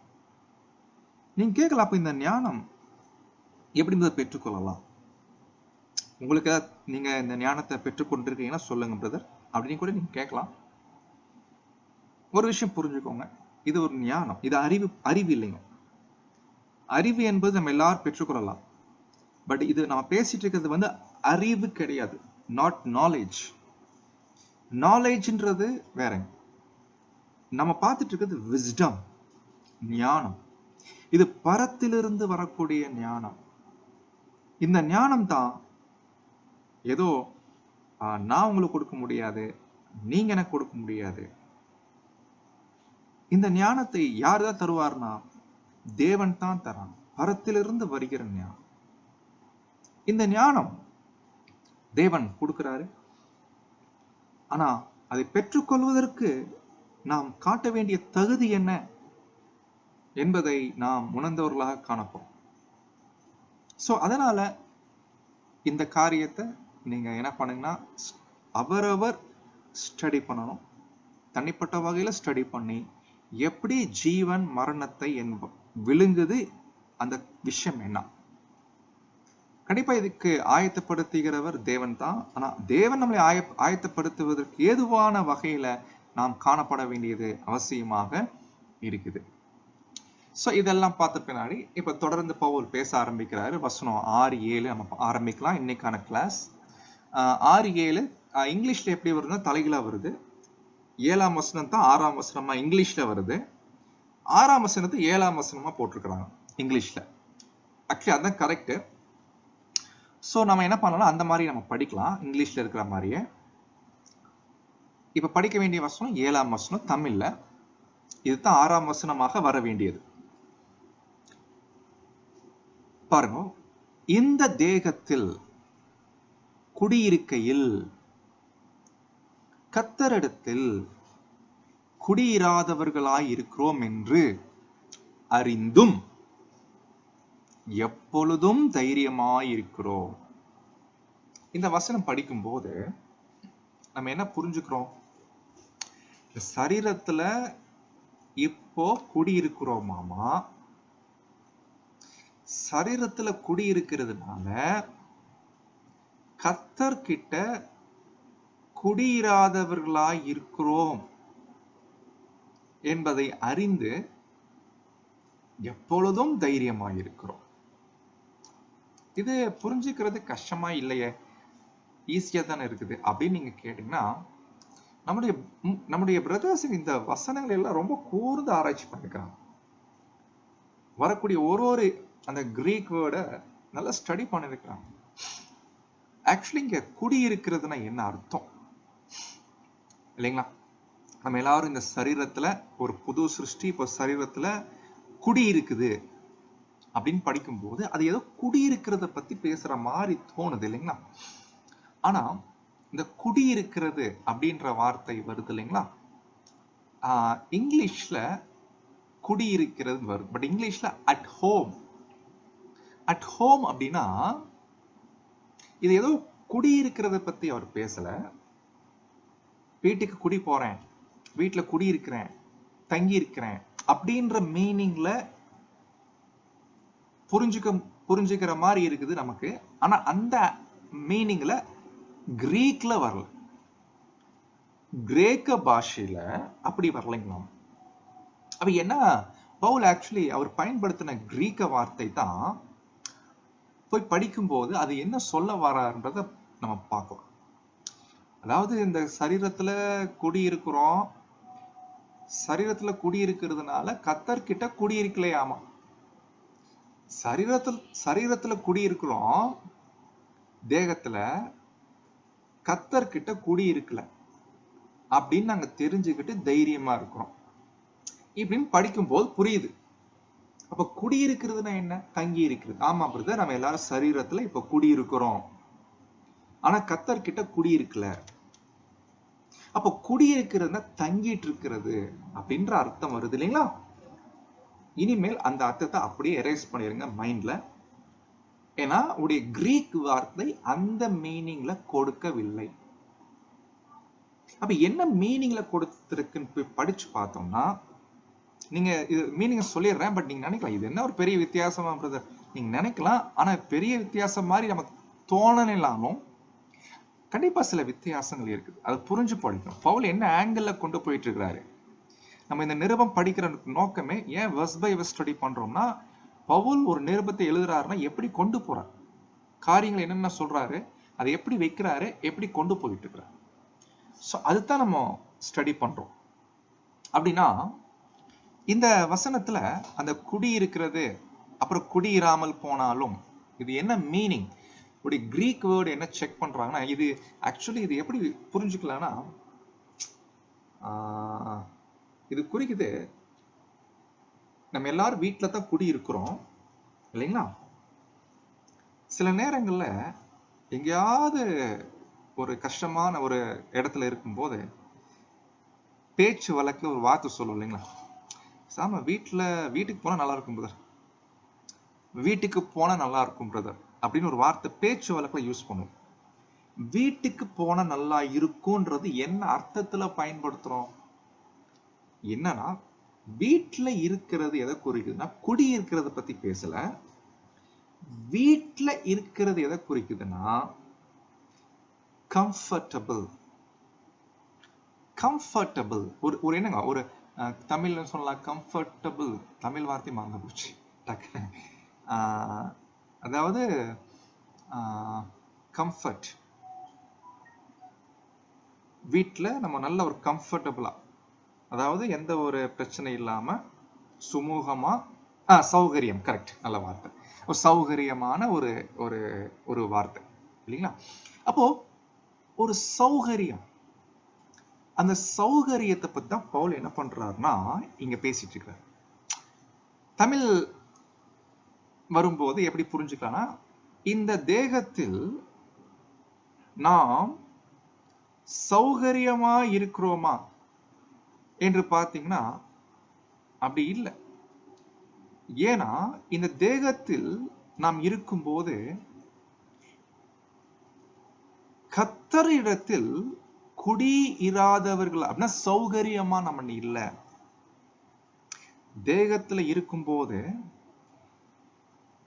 A: நீங்க கேட்கலாம், அப்ப இந்த ஞானம் எப்படி பெற்றுக்கொள்ளலாம்? உங்களுக்கு நீங்க இந்த ஞானத்தை பெற்றுக்கொண்டிருக்கீங்கன்னா சொல்லுங்க பிரதர் அப்படின்னு கூட நீங்க கேட்கலாம். ஒரு விஷயம் புரிஞ்சுக்கோங்க, இது ஒரு ஞானம், இது அறிவு இல்லைங்க. அறிவு என்பது நம்ம எல்லாரும் பெற்றுக்கொள்ளலாம். பட் இது நம்ம பேசிட்டு இருக்கிறது அறிவு கிடையாது, நாட் நாலேஜ். நாலேஜ்ன்றது வேற, நம்ம பார்த்துட்டு இருக்கிறது விஸ்டம், ஞானம். இது பரத்திலிருந்து வரக்கூடிய ஞானம். இந்த ஞானம் தான் ஏதோ நான் உங்களுக்கு கொடுக்க முடியாது, நீங்க எனக்கு கொடுக்க முடியாது. இந்த ஞானத்தை யார் தான் தருவார்னா தேவன் தான் தரான். பரத்திலிருந்து வருகிற ஞானம். இந்த ஞானம் தேவன் கொடுக்கிறாரு. ஆனா அதை பெற்றுக்கொள்வதற்கு நாம் காட்ட வேண்டிய தகுதி என்ன என்பதை நாம் உணர்ந்தவர்களாக காணப்போம். சோ அதனால இந்த காரியத்தை நீங்க என்ன பண்ணுங்கன்னா அவரவர் ஸ்டடி பண்ணணும். தனிப்பட்ட வகையில ஸ்டடி பண்ணி எப்படி ஜீவன் மரணத்தை விழுங்குது, அந்த விஷயம் என்ன. கண்டிப்பா இதுக்கு ஆயத்தப்படுத்துகிறவர் தேவன் தான். ஆனா தேவன் நம்மளை ஆயத்தப்படுத்துவதற்கு ஏதுவான வகையில நாம் காணப்பட வேண்டியது அவசியமாக இருக்குது. சோ இதெல்லாம் பார்த்த பின்னாடி இப்ப தொடர்ந்து பவுல் பேச ஆரம்பிக்கிறாரு. வசனம் 6-7 நம்ம ஆரம்பிக்கலாம் இன்னைக்கான கிளாஸ். 6-7 இங்கிலீஷ்ல எப்படி வருதுன்னா தலைகீழா வருது. 7ஆம் வசனம் தான் 6ஆம் வசனமா இங்கிலீஷ்ல வருது. 6ஆம் வசனத்தை 7ஆம் வசனமா போட்டிருக்கிறாங்க இங்கிலீஷ்ல. ஆக்சுவலி அதான் கரெக்ட். சோ நம்ம என்ன பண்ணலாம், அந்த மாதிரி நம்ம படிக்கலாம் இங்கிலீஷ்ல இருக்கிற மாதிரியே. இப்ப படிக்க வேண்டிய வசனம் 7ஆம் வசனம் தமிழ்ல. இதுதான் 6ஆம் வசனமாக வர வேண்டியது. பாருங்க, இந்த தேகத்தில் குடியிருக்கையில் கர்த்தரிடத்தில் குடியிராதவர்களாய் இருக்கிறோம் என்று அறிந்தும் எப்பொழுதும் தைரியமாயிருக்கிறோம். இந்த வசனம் படிக்கும் போது நம்ம என்ன புரிஞ்சுக்கிறோம், சரீரத்துல இப்போ குடியிருக்கிறோமாமா. சரீரத்துல குடியிருக்கிறதுனால கர்த்தர்கிட்ட குடியிராதவர்களாய் இருக்கிறோம் என்பதை அறிந்து எப்பொழுதும் தைரியமாயிருக்கிறோம். இது புரிஞ்சுக்கிறது கஷ்டமா இல்லையே, ஈஸியா தானே இருக்குது அப்படின்னு நீங்க கேட்டீங்கன்னா, நம்முடைய பிரதர்ஸ் இந்த வசனங்கள் எல்லாம் ரொம்ப கூர்ந்து ஆராய்ச்சி பண்ணிக்கிறாங்க. வரக்கூடிய ஒரு அந்த கிரீக் வேர்டை நல்லா ஸ்டடி பண்ணிருக்கிறாங்க. ஆக்சுவலி இங்க குடியிருக்கிறதுனா என்ன அர்த்தம் இல்லைங்களா? நம்ம எல்லாரும் இந்த சரீரத்துல ஒரு புது சிருஷ்டி, இப்ப சரீரத்துல குடியிருக்குது அப்படின்னு படிக்கும்போது அது ஏதோ குடியிருக்கிறத பத்தி பேசுற மாதிரி தோணுது இல்லைங்களா? ஆனா இந்த குடியிருக்கிறது அப்படின்ற வார்த்தை வருது இல்லைங்களா, இங்கிலீஷ்ல குடியிருக்கிறது வருது. பட் இங்கிலீஷ்ல அட் ஹோம். அட் ஹோம் அப்படின்னா இது ஏதோ குடியிருக்கிறத பத்தி அவர் பேசல. வீட்டுக்கு குடி போறேன், வீட்டுல குடி இருக்கிறேன், தங்கி இருக்கிறேன் அப்படின்ற மீனிங்ல புரிஞ்சுக்கிற மாதிரி இருக்குது நமக்கு. ஆனா அந்த மீனிங்ல கிரீக்ல வரல, கிரேக்க பாஷையில அப்படி வரலைங்களா. அப்ப என்ன, பவுல் ஆக்சுவலி அவர் பயன்படுத்தின கிரீக்க வார்த்தை தான் போய் படிக்கும்போது அது என்ன சொல்ல வரான்றத நம்ம பார்க்கலாம். அதாவது இந்த சரீரத்துல குடியிருக்கிறோம், சரீரத்துல குடியிருக்கிறதுனால கர்த்தர்கிட்ட குடியிருக்கலையாமா. சரீரத்துல குடியிருக்கிறோம், தேகத்துல கர்த்தர்கிட்ட குடியிருக்கல அப்படின்னு நாங்க தெரிஞ்சுக்கிட்டு தைரியமா இருக்கிறோம் இப்படின்னு படிக்கும்போது புரியுது. அப்ப குடியிருக்கிறதுனா என்ன, தங்கி இருக்கிறது. ஆமா பிரதர், நம்ம எல்லாரும் சரீரத்துல இப்ப குடியிருக்கிறோம், ஆனா கர்த்தர்கிட்ட குடியிருக்கல. அப்ப குடியிருக்கிறதுனா தங்கிட்டு இருக்கிறது அப்படின்ற அர்த்தம் வருது இல்லைங்களா. இனிமேல் அந்த அர்த்தத்தை அப்படியே எரேஸ் பண்ணிருங்க மைண்ட்ல. ஏன்னா உடைய கிரீக் வார்த்தை அந்த மீனிங்ல கொடுக்கவில்லை. அப்ப என்ன மீனிங்ல கொடுத்திருக்குன்னு படிச்சு பார்த்தோம்னா, நீங்க இது மீனிங் சொல்லிடுறேன், பட் நீங்க நினைக்கலாம் இது என்ன ஒரு பெரிய வித்தியாசமா பிரதர், நீங்க நினைக்கலாம். ஆனா பெரிய வித்தியாசம் மாதிரி நமக்கு தோணலாலும் கண்டிப்பா சில வித்தியாசங்கள் இருக்குது, அது புரிஞ்சு படிக்கணும். பவுல் என்ன ஆங்கிள் கொண்டு போயிட்டு இருக்கிறாரு. நம்ம இந்த நிருபம் படிக்கிற நோக்கமே ஏன் வெர்ஸ் பை வெர்ஸ் ஸ்டடி பண்றோம்னா, பவுல் ஒரு நிருபத்தை எழுதுறாருன்னா எப்படி கொண்டு போறார், காரியங்கள் என்னென்ன சொல்றாரு, அதை எப்படி வைக்கிறாரு, எப்படி கொண்டு போயிட்டு இருக்கிறார். ஸோ அதுதான் நம்ம ஸ்டடி பண்றோம். அப்படின்னா இந்த வசனத்துல அந்த குடி இருக்கிறது அப்புறம் குடியிராமல் போனாலும் இது என்ன மீனிங், ஒரு கிரீக் வேர்டு என்ன செக் பண்றாங்கன்னா, இது ஆக்சுவலி இது எப்படி புரிஞ்சுக்கலாம்னா, இது குறிக்குது நம்ம எல்லாரும் வீட்டுல தான் குடி இருக்கிறோம் இல்லைங்களா. சில நேரங்கள்ல எங்கேயாவது ஒரு கஷ்டமான ஒரு இடத்துல இருக்கும்போது பேச்சு வழக்குல ஒரு வார்த்தை சொல்லும் இல்லைங்களா, சாம வீட்டுக்கு போனா நல்லா இருக்கும் பிரதர், வீட்டுக்கு போனா நல்லா இருக்கும் பிரதர் அப்படின்னு ஒரு வார்த்தை பேச்சு வழக்குல யூஸ் பண்ணுவோம். வீட்டுக்கு போனா நல்லா இருக்கும்ன்றது என்ன அர்த்தத்துல பயன்படுத்துறோம், என்னன்னா வீட்டுல இருக்கிறது எதை குறிக்குதுன்னா குடி இருக்கிறத பத்தி பேசல. வீட்டுல இருக்கிறது எதை குறிக்குதுன்னா கம்ஃபர்டபிள். கம்ஃபர்டபிள் ஒரு என்னங்க, ஒரு தமிழ்ல சொல்லலாம் கம்ஃபர்டபிள், தமிழ் வார்த்தை மறந்து போச்சு டக்கு. அதாவது கம்ஃபர்ட், வீட்டுல நம்ம நல்ல ஒரு கம்ஃபர்டபுளா, அதாவது எந்த ஒரு பிரச்சனை இல்லாம சுமூகமா, சௌகரியம், கரெக்ட், நல்ல வார்த்தை, ஒரு சௌகரியமான ஒரு ஒரு ஒரு வார்த்தை இல்லைங்களா. அப்போ ஒரு சௌகரியம், அந்த சௌகரியத்தை பத்தி தான் பவுல் என்ன பண்றாருன்னா இங்க பேசிட்டு இருக்காரு. தமிழ் வரும்போது எப்படி புரிஞ்சுக்கலாம்னா, இந்த தேகத்தில் நாம் சௌகரியமா இருக்கிறோமா என்று பார்த்தீங்கன்னா அப்படி இல்லை. ஏன்னா இந்த தேகத்தில் நாம் இருக்கும்போது கர்த்தரிடத்தில் குடி இராதவர்கள் அப்படின்னா சௌகரியமா நம்ம இல்ல. தேகத்துல இருக்கும்போது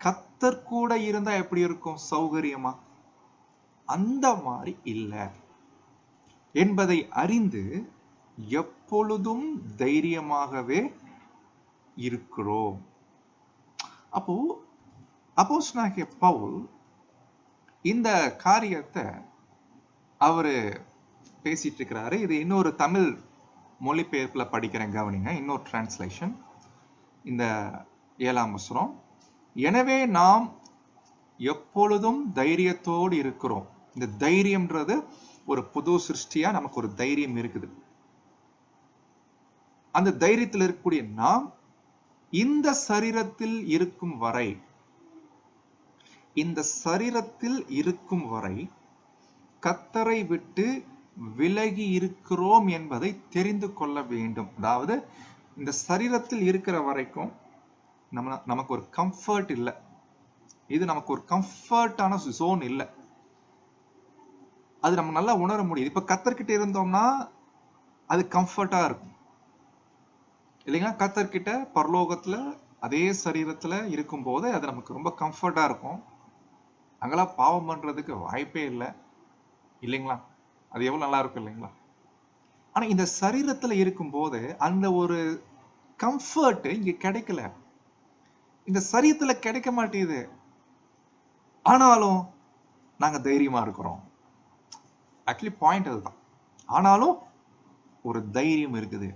A: கர்த்தர் கூட இருந்தா எப்படி இருக்கும், சௌகரியமா, அந்த மாதிரி இல்லை என்பதை அறிந்து எப்பொழுதும் தைரியமாகவே இருக்கிறோம். அப்போ அப்போஸ்தலனாகிய பவுல் இந்த காரியத்தை அவரு பேசிட்டு இருக்கிறாரு. இது இன்னொரு தமிழ் மொழிபெயர்ப்புல படிக்கிறேன், கவனிங்க. இன்னொரு டிரான்ஸ்லேஷன், இந்த 7ஆம் வசனம், எனவே நாம் எப்பொழுதும் தைரியத்தோடு இருக்கிறோம். இந்த தைரியம்ன்றது ஒரு புது சிருஷ்டியா நமக்கு ஒரு தைரியம் இருக்குது. அந்த தைரியத்தில் இருக்கக்கூடிய நாம் இந்த சரீரத்தில் இருக்கும் வரை, இந்த சரீரத்தில் இருக்கும் வரை கர்த்தரை விட்டு விலகி இருக்கிறோம் என்பதை தெரிந்து கொள்ள வேண்டும். அதாவது இந்த சரீரத்தில் இருக்கிற வரைக்கும் நமக்கு ஒரு கம்ஃபர்ட் இல்லை, இது நமக்கு ஒரு கம்ஃபர்டான ஜோன் இல்லை, அது நம்ம நல்லா உணர முடியுது. இப்ப கர்த்தர்கிட்ட இருந்தோம்னா அது கம்ஃபர்ட்டா இருக்கும் இல்லைங்களா? கர்த்தர்கிட்ட பரலோகத்துல அதே சரீரத்துல இருக்கும் போது அது நமக்கு ரொம்ப கம்ஃபர்ட்டா இருக்கும். அங்கெல்லாம் பாவம் பண்றதுக்கு வாய்ப்பே இல்லை இல்லைங்களா? அது எவ்வளவு நல்லா இருக்கும் இல்லைங்களா? ஆனா இந்த சரீரத்துல இருக்கும் போது அந்த ஒரு கம்ஃபர்ட் இங்க கிடைக்கல. இந்த சரீரத்துல கிடைக்க மாட்டேங்குது. ஆனாலும் நாங்க தைரியமா இருக்கிறோம். ஆக்சுவலி பாயிண்ட் அதுதான். ஆனாலும் ஒரு தைரியம் இருக்குது.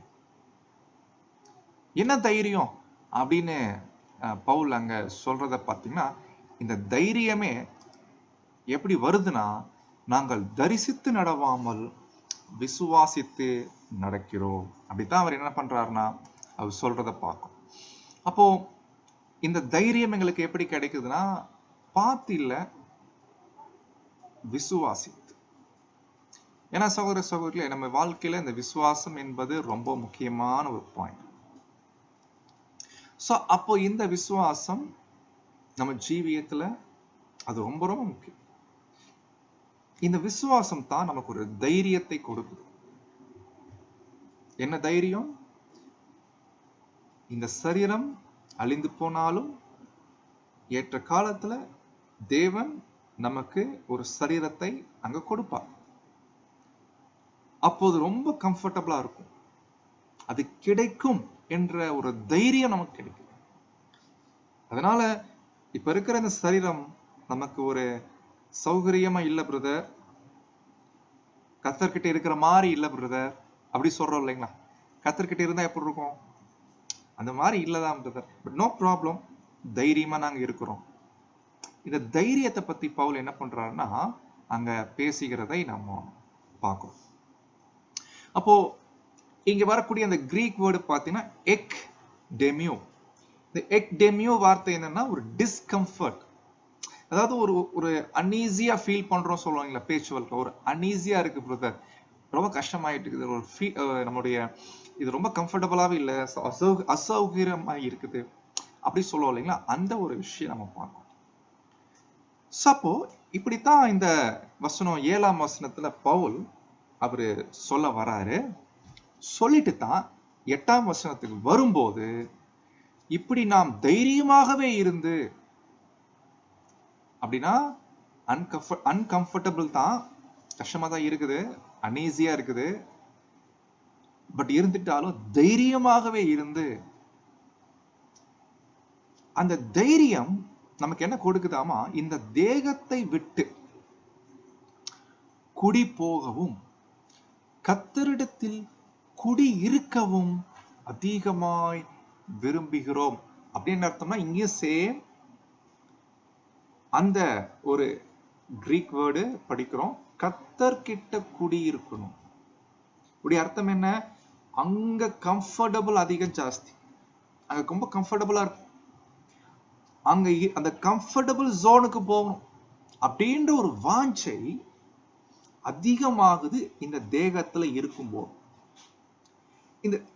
A: என்ன தைரியம் அப்படின்னு பவுல் அங்க சொல்றத பார்த்தீங்கன்னா, இந்த தைரியமே எப்படி வருதுன்னா, நாங்கள் தரிசித்து நடவாமல் விசுவாசித்து நடக்கிறோம். அப்படித்தான் அவர் என்ன பண்றாருன்னா அவர் சொல்றத பார்க்கும். அப்போ இந்த தைரியம் எங்களுக்கு எப்படி கிடைக்குதுன்னா, பார்த்து இல்ல, விசுவாசித்து. ஏன்னா சகோதர சகோதரிகளே, நம்ம வாழ்க்கையில இந்த விசுவாசம் என்பது ரொம்ப முக்கியமான ஒரு பாயிண்ட். சோ அப்போ இந்த விசுவாசம் நம்ம ஜீவியத்துல அது ரொம்ப ரொம்ப முக்கியம். இந்த விசுவாசம் தான் நமக்கு ஒரு தைரியத்தை கொடுக்குது. என்ன தைரியம்? இந்த சரீரம் அழிந்து போனாலும் ஏற்ற காலத்துல தேவன் நமக்கு ஒரு சரீரத்தை அங்க கொடுப்பார். அப்போது ரொம்ப கம்ஃபர்டபுளா இருக்கும். அது கிடைக்கும் என்ற ஒரு தைரியம் நமக்கு கிடைக்கும். அதனால இப்ப இருக்கிற இந்த சரீரம் நமக்கு ஒரு சௌகரியமா இல்ல பிரதர், கர்த்தர்கிட்ட இருக்கிற மாதிரி இல்ல பிரதர் அப்படி சொல்றோம் இல்லைங்களா? கர்த்தர்கிட்ட இருந்தா எப்படி இருக்கும்? அந்த மாதிரி இல்லதான் பிரதர், பட் நோ ப்ராப்ளம், தைரியமா நாங்க இருக்கிறோம். இந்த தைரியத்தை பத்தி பவுல் என்ன பண்றாருன்னா அங்க பேசுகிறதை நம்ம பார்க்கிறோம். அப்போ இங்க வரக்கூடிய அந்த கிரீக் வேர்டு பார்த்தீங்கன்னா எக் டெமியோ. இந்த எக் டெமியோ வார்த்தை என்னன்னா ஒரு டிஸ்கம்ஃபர்ட், அதாவது ஒரு ஒரு அன்ஈஸியா ஃபீல் பண்றோம் சொல்லுவாங்களா பேச்சு வழக்கு, ஒரு அன்ஈஸியா இருக்கு பிரதர், ரொம்ப கஷ்டமாயிட்டு இருக்குது, ஒரு நம்மளுடைய இது ரொம்ப கம்ஃபர்டபுளாவே இல்லை, அசௌகரியமா இருக்குது அப்படி சொல்லுவோம் இல்லைங்களா? அந்த ஒரு விஷயம் நம்ம பார்க்கணும். அப்போ இப்படித்தான் இந்த வசனம் 7ஆம் வசனத்துல பவுல் அவரு சொல்ல வராரு. சொல்லிட்டு தான் 8ஆம் வசனத்துக்கு வரும்போது இப்படி நாம் தைரியமாகவே இருந்து, அப்படின்னா அன்கம்ஃபர்டபுள் தான், கஷ்டமா தான் இருக்குது, அன்ஈஸியா இருக்குது, பட் இருந்துட்டாலும் தைரியமாகவே இருந்து, அந்த தைரியம் நமக்கு என்ன கொடுக்குதாமா, இந்த தேகத்தை விட்டு குடி போகவும் கர்த்தரிடத்தில் குடி இருக்கவும் அதிகமாய் விரும்புகிறோம். அப்படின்னு அர்த்தம்னா இங்கேயும் சேம் அந்த ஒரு கிரீக் வேர்டு படிக்கிறோம், கர்த்தர்கிட்ட குடி இருக்கணும். இப்படி அர்த்தம் என்ன? அங்க கம்ஃபர்டபுள் அதிகம் ஜாஸ்தி, அங்க ரொம்ப கம்ஃபர்டபுளா இருக்கும், அங்க அந்த கம்ஃபர்டபுள் ஜோனுக்கு போகணும் அப்படின்ற ஒரு வாஞ்சை அதிகமாகுது இந்த தேகத்துல இருக்கும்போது.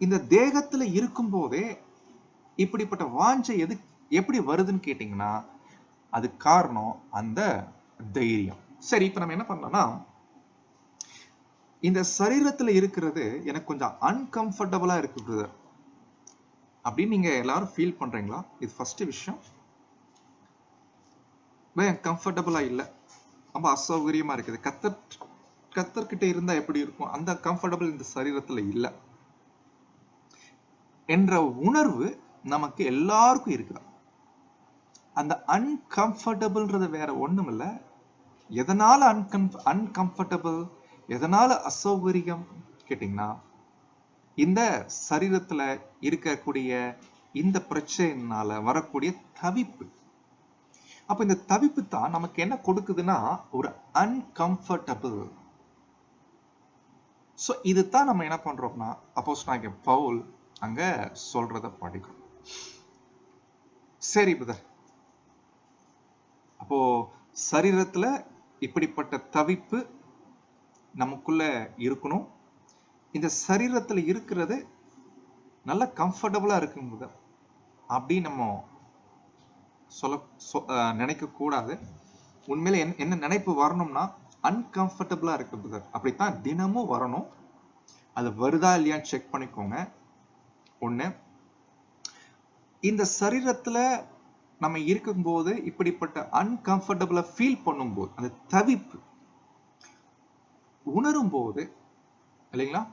A: இந்த தேகத்துல இருக்கும் போதே இப்படிப்பட்ட வாஞ்சை எப்படி வருதுன்னு கேட்டீங்கன்னா அது காரணம் அந்த தைரியம். சரி, இப்ப நம்ம என்ன பண்ணோம்னா, இந்த சரீரத்துல இருக்கிறது எனக்கு கொஞ்சம் அன்கம்ஃபர்டபுளா இருக்கு பிரதர் அப்படின்னு நீங்க எல்லாரும் ஃபீல் பண்றீங்களா? இது ஃபர்ஸ்ட் விஷயம். கம்ஃபர்டபுளா இல்ல, ரொம்ப அசௌகரியமா இருக்குது, கர்த்தர்கிட்ட இருந்தா எப்படி இருக்கும், அந்த கம்ஃபர்டபுள் இந்த சரீரத்துல இல்ல என்ற உணர்வு நமக்கு எல்லாருக்கும் இருக்குதா? அந்த அன்கம்ஃபர்டபுள்ன்றது வேற ஒண்ணும் இல்ல. எதனால அன்கம்ஃபர்டபுள், எதனால அசௌகரியம் கேட்டீங்கன்னா இந்த சரீரத்துல இருக்கக்கூடிய இந்த பிரச்சனைனால வரக்கூடிய தவிப்பு. அப்ப இந்த தவிப்பு தான் நமக்கு என்ன கொடுக்குதுன்னா ஒரு அன்கம்ஃபர்டபுள். சோ இதுதான் நம்ம என்ன பண்றோம்னா அப்போஸ்தலனாகிய பவுல் அங்க சொல்றத படிக்கிறோம். சரி பிரதர், அப்போ சரீரத்துல இப்படிப்பட்ட தவிப்பு நமக்குள்ள இருக்கணும், இந்த சரீரத்துல இருக்கிறது நல்ல கம்ஃபர்டபுளா இருக்குங்க அப்படி நம்ம நினைக்க கூடாது. உண்மையில என்ன நினைப்பு வரணும்னா அன்கம்ஃபர்டபுளா இருக்கு பிரதர், அப்படித்தான் தினமும் வரணும். அது வருதா இல்லையான்னு செக் பண்ணிக்கோங்க. ஒண்ணு, இந்த சரீரத்துல நம்ம இருக்கும்போது இப்படிப்பட்ட அன்கம்ஃபர்டபுளா ஃபீல் பண்ணும்போது, அந்த தவிப்பு உணரும் போது இல்லைங்களா,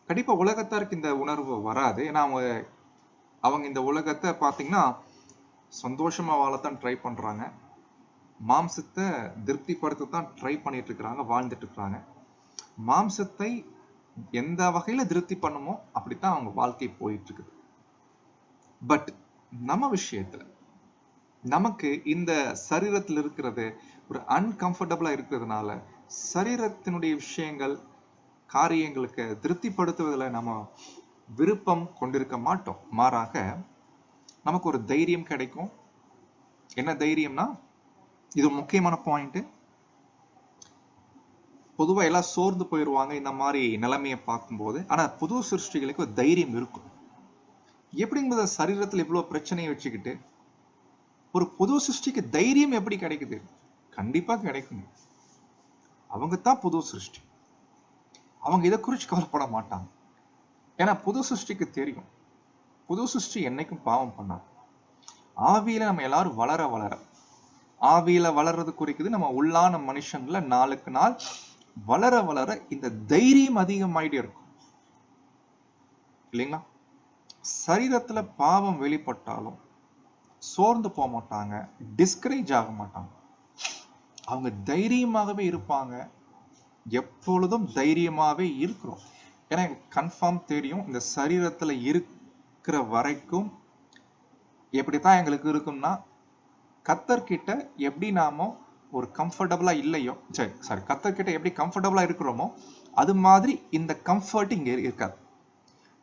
A: கண்டிப்பா உலகத்தாருக்கு இந்த உணர்வு வராது. ஏன்னா அவங்க இந்த உலகத்தை பார்த்தீங்கன்னா சந்தோஷமா வாழத்தான் ட்ரை பண்றாங்க, மாம்சத்தை திருப்திப்படுத்தத்தான் ட்ரை பண்ணிட்டு இருக்கிறாங்க, வாழ்ந்துட்டு இருக்கிறாங்க. மாம்சத்தை எந்த வகையில திருப்தி பண்ணுமோ அப்படித்தான் அவங்க வாழ்க்கை போயிட்டு இருக்குது. பட் நம்ம விஷயத்துல நமக்கு இந்த சரீரத்தில் இருக்கிறது ஒரு அன்கம்ஃபர்டபுளா இருக்கிறதுனால சரீரத்தினுடைய விஷயங்கள் காரியங்களுக்கு திருப்திப்படுத்துவதில் நம்ம விருப்பம் கொண்டிருக்க மாட்டோம். மாறாக நமக்கு ஒரு தைரியம் கிடைக்கும். என்ன தைரியம்னா, இது முக்கியமான பாயிண்ட். பொதுவா எல்லாம் சோர்ந்து போயிடுவாங்க இந்த மாதிரி நிலைமையை பார்க்கும்போது. ஆனா புது சிருஷ்டிகளுக்கு ஒரு தைரியம் இருக்கும். எப்படிங்கிறத சரீரத்தில் இவ்வளவு பிரச்சனையை வச்சுக்கிட்டு ஒரு புது சிருஷ்டிக்கு தைரியம் எப்படி கிடைக்குது? கண்டிப்பா கிடைக்கும். அவங்க தான் புது சிருஷ்டி. அவங்க இதை குறித்து கவலைப்பட மாட்டாங்க. ஏன்னா புது சிருஷ்டிக்கு தெரியும், புது சிருஷ்டி என்னைக்கும் பாவம் பண்ணாது. ஆவியில நம்ம எல்லாரும் வளர வளர, ஆவியில வளர்றது குறிக்குது நம்ம உள்ளான மனுஷன்ல நாளுக்கு நாள் வளர வளர இந்த தைரியம் அதிகமாயிட்டே இருக்கும் இல்லைங்களா? சரீரத்துல பாவம் வெளிப்பட்டாலும் சோர்ந்து போக மாட்டாங்க, டிஸ்கரேஜ் ஆக மாட்டாங்க. அவங்க தைரியமாகவே இருப்பாங்க. எப்பொழுதும் தைரியமாவே இருக்கிறோம். ஏன்னா எனக்கு கன்ஃபார்ம் தெரியும், இந்த சரீரத்துல இருக்கிற வரைக்கும் எப்படித்தான் எங்களுக்கு இருக்கும்னா, கர்த்தர்கிட்ட எப்படி நாம ஒரு கம்ஃபர்டபுளா இல்லையோ, சரி கர்த்தர்கிட்ட எப்படி கம்ஃபர்டபுளா இருக்கிறோமோ அது மாதிரி இந்த கம்ஃபர்ட் இங்க இருக்காது.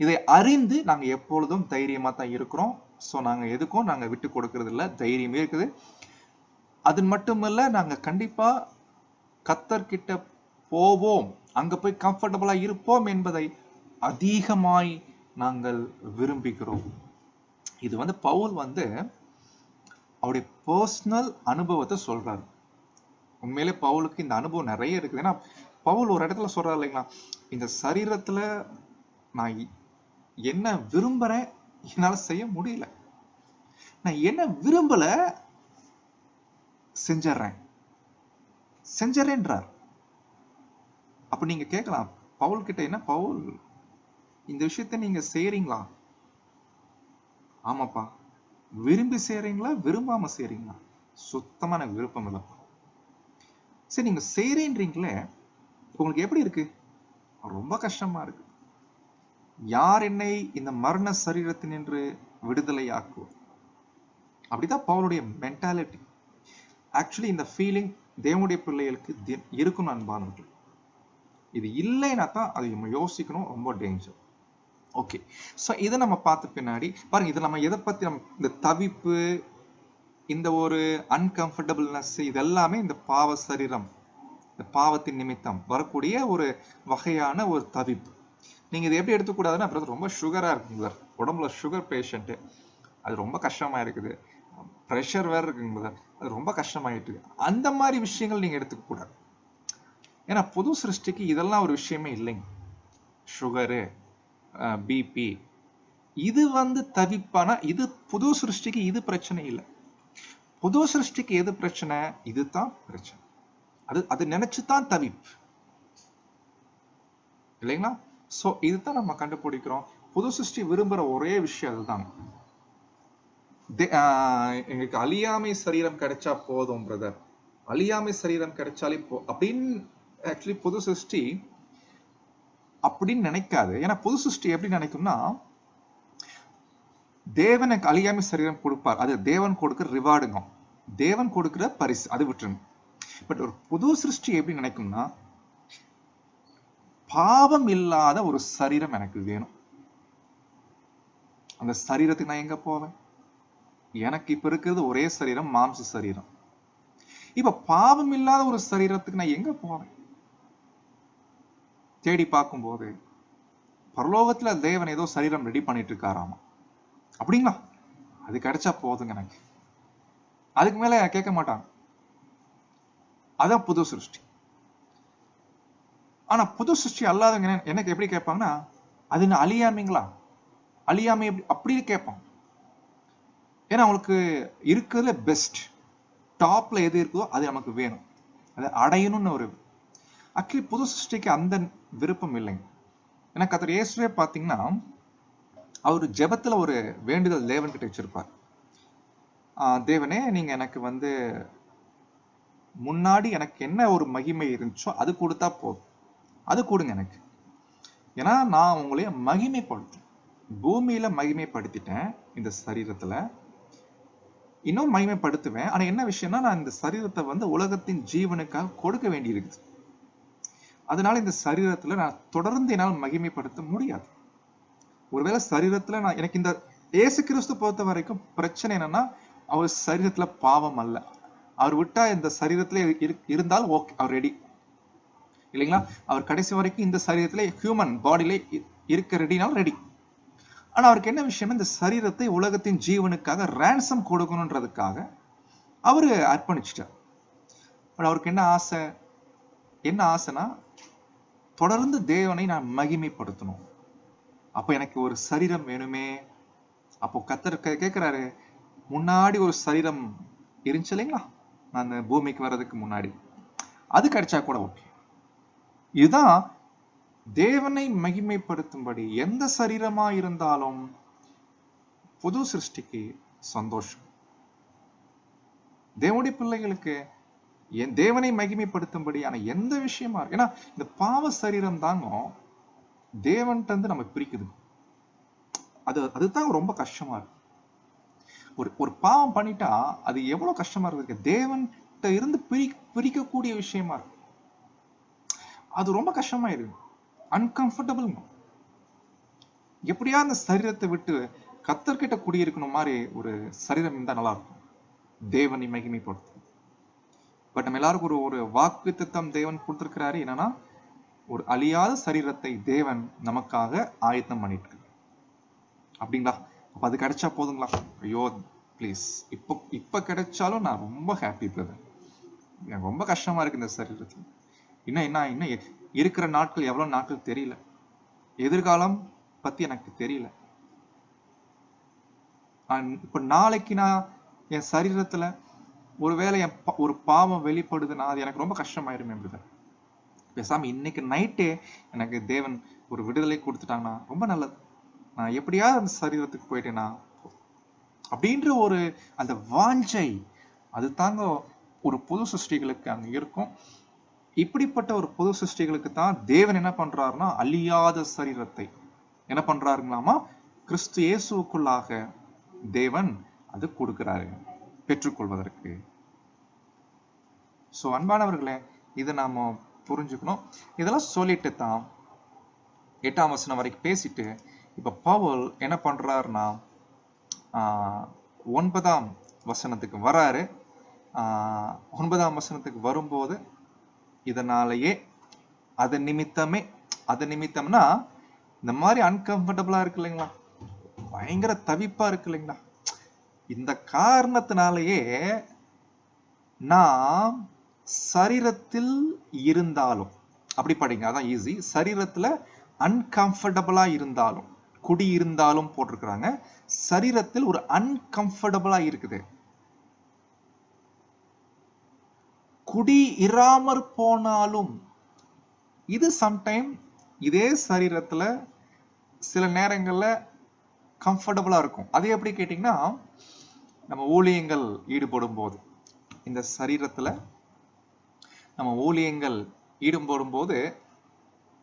A: இதை அறிந்து நாங்க எப்பொழுதும் தைரியமா தான் இருக்கிறோம். ஸோ நாங்க எதுக்கும் நாங்க விட்டு கொடுக்கறது இல்லை, தைரியம் இருக்குது. அது மட்டுமல்ல, நாங்க கண்டிப்பா கர்த்தர்கிட்ட போவோம், அங்க போய் கம்ஃபர்டபுளா இருப்போம் என்பதை அதிகமாய் நாங்கள் விரும்புகிறோம். இது பவுல் அவருடைய பர்சனல் அனுபவத்தை சொல்றாரு. உண்மையிலே பவுலுக்கு இந்த அனுபவம் நிறைய இருக்குது. ஏன்னா பவுல் ஒரு இடத்துல சொல்றாரு இல்லைங்களா, இந்த சரீரத்துல நான் என்ன விரும்புறேன் என்னால செய்ய முடியல, நான் என்ன விரும்பல செஞ்சறேன்றார். அப்ப நீங்க கேட்கலாம் பவுல் கிட்ட, என்ன பவுல் இந்த விஷயத்த நீங்க செய்யறீங்களா? ஆமாப்பா. விரும்பி செய்யறீங்களா விரும்பாம செய்யறீங்களா? சுத்தமா எனக்கு விருப்பம் இல்லப்பா. சரி, நீங்க செய்யறீங்களே, உங்களுக்கு எப்படி இருக்கு? ரொம்ப கஷ்டமா இருக்கு. யார் என்னை இந்த மரண சரீரத்தினின்று விடுதலையாக்குவோம்? அப்படிதான் பவுலுடைய மென்டாலிட்டி. ஆக்சுவலி இந்த ஃபீலிங் தேவனுடைய பிள்ளைகளுக்கு இருக்கும் அன்பானவர்கள். இது இல்லைன்னா தான் அதை நம்ம யோசிக்கணும், ரொம்ப டேஞ்சர். ஓகே, ஸோ இதை நம்ம பார்த்த பின்னாடி பாருங்க, இதை நம்ம எதை பத்தி இந்த தவிப்பு, இந்த ஒரு அன்கம்ஃபர்டபுள்னஸ், இதெல்லாமே இந்த பாவ சரீரம், இந்த பாவத்தின் நிமித்தம் வரக்கூடிய ஒரு வகையான ஒரு தவிப்பு. நீங்க இதை எப்படி எடுத்துக்கூடாதுன்னா, அப்புறம் ரொம்ப சுகரா இருக்குங்க, உடம்புல சுகர் பேஷண்ட், அது ரொம்ப கஷ்டமா இருக்குது, ப்ரெஷர் வேற இருக்குங்க, அது ரொம்ப கஷ்டமாயிட்டு, அந்த மாதிரி விஷயங்கள் நீங்க எடுத்துக்க கூடாது. ஏன்னா புது சிருஷ்டிக்கு இதெல்லாம் ஒரு விஷயமே இல்லைங்க. சுகரு, பிபி, இது தவிப்பானா, இது புது சிருஷ்டிக்கு இது பிரச்சனை இல்லை. புது சிருஷ்டிக்கு எது பிரச்சனை? இதுதான் பிரச்சனை. அது நினைச்சுதான் தவிப்பு இல்லைங்களா? சோ இதுதான் நம்ம கண்டுபிடிக்கிறோம். புது சிருஷ்டி விரும்புற ஒரே விஷயம் அதுதான். எங்களுக்கு அழியாமை சரீரம் கிடைச்சா போதும் பிரதர், அழியாமை சரீரம் கிடைச்சாலே அப்படின்னு ஆக்சுவலி புது சிருஷ்டி அப்படின்னு நினைக்காது. ஏன்னா புது சிருஷ்டி எப்படி நினைக்கும்னா, தேவன் எனக்கு அழியாமை சரீரம் கொடுப்பார், அது தேவன் கொடுக்கிற ரிவார்டுங்க, தேவன் கொடுக்கிற பரிசு, அது விட்டுருங்க. பட் ஒரு புது சிருஷ்டி எப்படி நினைக்கும்னா, பாவம் இல்லாத ஒரு சரீரம் எனக்கு வேணும். அந்த சரீரத்துக்கு நான் எங்க போவேன்? எனக்கு இப்ப இருக்கிறது ஒரே சரீரம், மாம்ச சரீரம். இப்ப பாவம் இல்லாத ஒரு சரீரத்துக்கு நான் எங்க போவேன்? தேடி பார்க்கும்போது பரலோகத்துல தேவன் ஏதோ சரீரம் ரெடி பண்ணிட்டு இருக்காராமா. அப்படிங்களா? அது கிடைச்சா போதுங்க எனக்கு, அதுக்கு மேல கேட்க மாட்டாங்க. அதான் புது சிருஷ்டி. ஆனா புது சிருஷ்டி அல்லாதவங்க எனக்கு எப்படி கேட்பாங்கன்னா, அது என்ன அழியாமைங்களா, அழியாமை அப்படி கேட்பான். ஏன்னா அவங்களுக்கு இருக்கிறதுல பெஸ்ட் டாப்ல எது இருக்கோ அது நமக்கு வேணும், அதை அடையணும்னு ஒரு ஆக்சுவலி புது சிருஷ்டிக்கு அந்த விருப்பம் இல்லைங்க. ஏன்னா கர்த்தர் இயேசுவே பாத்தீங்கன்னா அவர் ஜெபத்துல ஒரு வேண்டுதல் தேவன் கிட்ட வச்சிருப்பார். தேவனே நீங்க எனக்கு முன்னாடி எனக்கு என்ன ஒரு மகிமை இருந்துச்சோ அது கொடுத்தா போதும், அது கொடுங்க எனக்கு. ஏன்னா நான் உங்களைய மகிமைப்படுத்தேன், பூமியில மகிமைப்படுத்திட்டேன், இந்த சரீரத்துல இன்னும் மகிமைப்படுத்துவேன். ஆனா என்ன விஷயம்னா, நான் இந்த சரீரத்தை உலகத்தின் ஜீவனுக்காக கொடுக்க வேண்டி இருக்குது. அதனால இந்த சரீரத்துல நான் தொடர்ந்து என்னால் மகிமைப்படுத்த முடியாது. ஒருவேளை சரீரத்துல எனக்கு இந்த இயேசு கிறிஸ்து பொறுத்த வரைக்கும் பிரச்சனை என்னன்னா, அவர் சரீரத்துல பாவம் அல்ல. அவர் விட்டா இந்த சரீரத்துல இருந்தால் ஓகே, அவர் ரெடி இல்லைங்களா. அவர் கடைசி வரைக்கும் இந்த சரீரத்துல ஹியூமன் பாடியில இருக்க ரெடினாலும் ரெடி. ஆனா அவருக்கு என்ன விஷயம், இந்த சரீரத்தை உலகத்தின் ஜீவனுக்காக ரேன்சம் கொடுக்கணுன்றதுக்காக அவரு அர்ப்பணிச்சிட்டார். அவருக்கு என்ன ஆசைனா, தொடர்ந்து தேவனை நான் மகிமைப்படுத்தணும். அப்ப எனக்கு ஒரு சரீரம் வேணுமே. அப்போ கர்த்தர் கேட்கிறாரு, முன்னாடி ஒரு சரீரம் இருந்துச்சு இல்லைங்களா, நான் பூமிக்கு வர்றதுக்கு முன்னாடி, அது கிடைச்சா கூட ஓகே. இதுதான் தேவனை மகிமைப்படுத்தும்படி எந்த சரீரமா இருந்தாலும் புது சிருஷ்டிக்கு சந்தோஷம். தேவனுடைய பிள்ளைகளுக்கு என் தேவனை மகிமைப்படுத்தும்படியான எந்த விஷயமா இருக்கு. ஏன்னா இந்த பாவ சரீரம் தாங்க தேவன்கிட்ட இருந்து நம்ம பிரிக்குது. அதுதான் ரொம்ப கஷ்டமா இருக்கு. ஒரு பாவம் பண்ணிட்டா அது எவ்வளவு கஷ்டமா இருக்கு. தேவன்கிட்ட இருந்து பிரிக்கக்கூடிய விஷயமா இருக்கு. அது ரொம்ப கஷ்டமா இருக்கு, அன்கம்ஃபர்டபிள். எப்படியா அந்த சரீரத்தை விட்டு கர்த்தர்கிட்ட குடியிருக்கணும் மாதிரி ஒரு சரீரம் இருந்தா நல்லா இருக்கும், தேவனை மகிமைப்படுத்தும். பட் நம்ம எல்லாருக்கும் ஒரு வாக்குத்தத்தம் தேவன் கொடுத்திருக்கிறாரு. என்னன்னா, ஒரு அழியாத சரீரத்தை தேவன் நமக்காக ஆயத்தம் பண்ணிட்டு, அப்படிங்களா. அப்ப அது கிடைச்சா போதுங்களா? ஐயோ பிளீஸ், இப்ப கிடைச்சாலும் நான் ரொம்ப ஹாப்பி பிரதர். எனக்கு ரொம்ப கஷ்டமா இருக்கு இந்த சரீரத்துல. இன்னும் இருக்கிற நாட்கள் எவ்வளவு நாட்கள் தெரியல, எதிர்காலம் பத்தி எனக்கு தெரியல. இப்ப நாளைக்கு நான் என் சரீரத்துல ஒருவேளை ஒரு பாவம் வெளிப்படுதுன்னா அது எனக்கு ரொம்ப கஷ்டமாயிருமே பிரதர். பேசாம இன்னைக்கு நைட்டே எனக்கு தேவன் ஒரு விடுதலை கொடுத்துட்டாங்கன்னா ரொம்ப நல்லது. நான் எப்படியாவது அந்த சரீரத்துக்கு போயிட்டேன்னா அப்படின்ற ஒரு அந்த வாஞ்சை, அது தாங்க ஒரு புது சிருஷ்டிகளுக்கு அங்க இருக்கும். இப்படிப்பட்ட ஒரு புது சிருஷ்டிகளுக்கு தான் தேவன் என்ன பண்றாருன்னா, அழியாத சரீரத்தை என்ன பண்றாருங்களாமா, கிறிஸ்து இயேசுக்குள்ளாக தேவன் அது கொடுக்கிறாரு பெற்றுக்கொள்வதற்கு. சோ அன்பானவர்களே, இதை நாம புரிஞ்சுக்கணும். இதெல்லாம் சொல்லிட்டு தான் 8ஆம் வசனம் வரைக்கும் பேசிட்டு இப்ப பவுல் என்ன பண்றாருன்னா 9ஆம் வசனத்துக்கு வராரு. 9ஆம் வசனத்துக்கு வரும்போது, இதனாலேயே அது நிமித்தம்னா இந்த மாதிரி அன்கம்ஃபர்டபுளா இருக்கு இல்லைங்களா, பயங்கர தவிப்பா இருக்கு இல்லைங்களா, இந்த காரணத்தினாலேயே நாம் சரீரத்தில் இருந்தாலும், அப்படி படிங்க அதான் ஈஸி, சரீரத்துல அன்கம்ஃபர்டபுளா இருந்தாலும், குடி இருந்தாலும் போட்டிருக்கிறாங்க, சரீரத்தில் ஒரு அன்கம்ஃபர்டபுளா இருக்குது. குடி இராமற் போனாலும் இது சம்டைம் இதே சரீரத்துல சில நேரங்கள்ல கம்ஃபர்டபுளா இருக்கும். அது எப்படி கேட்டீங்கன்னா, நம்ம ஊழியங்கள் ஈடுபடும் போது, இந்த சரீரத்துல நம்ம ஊழியங்கள் ஈடுபடும் போது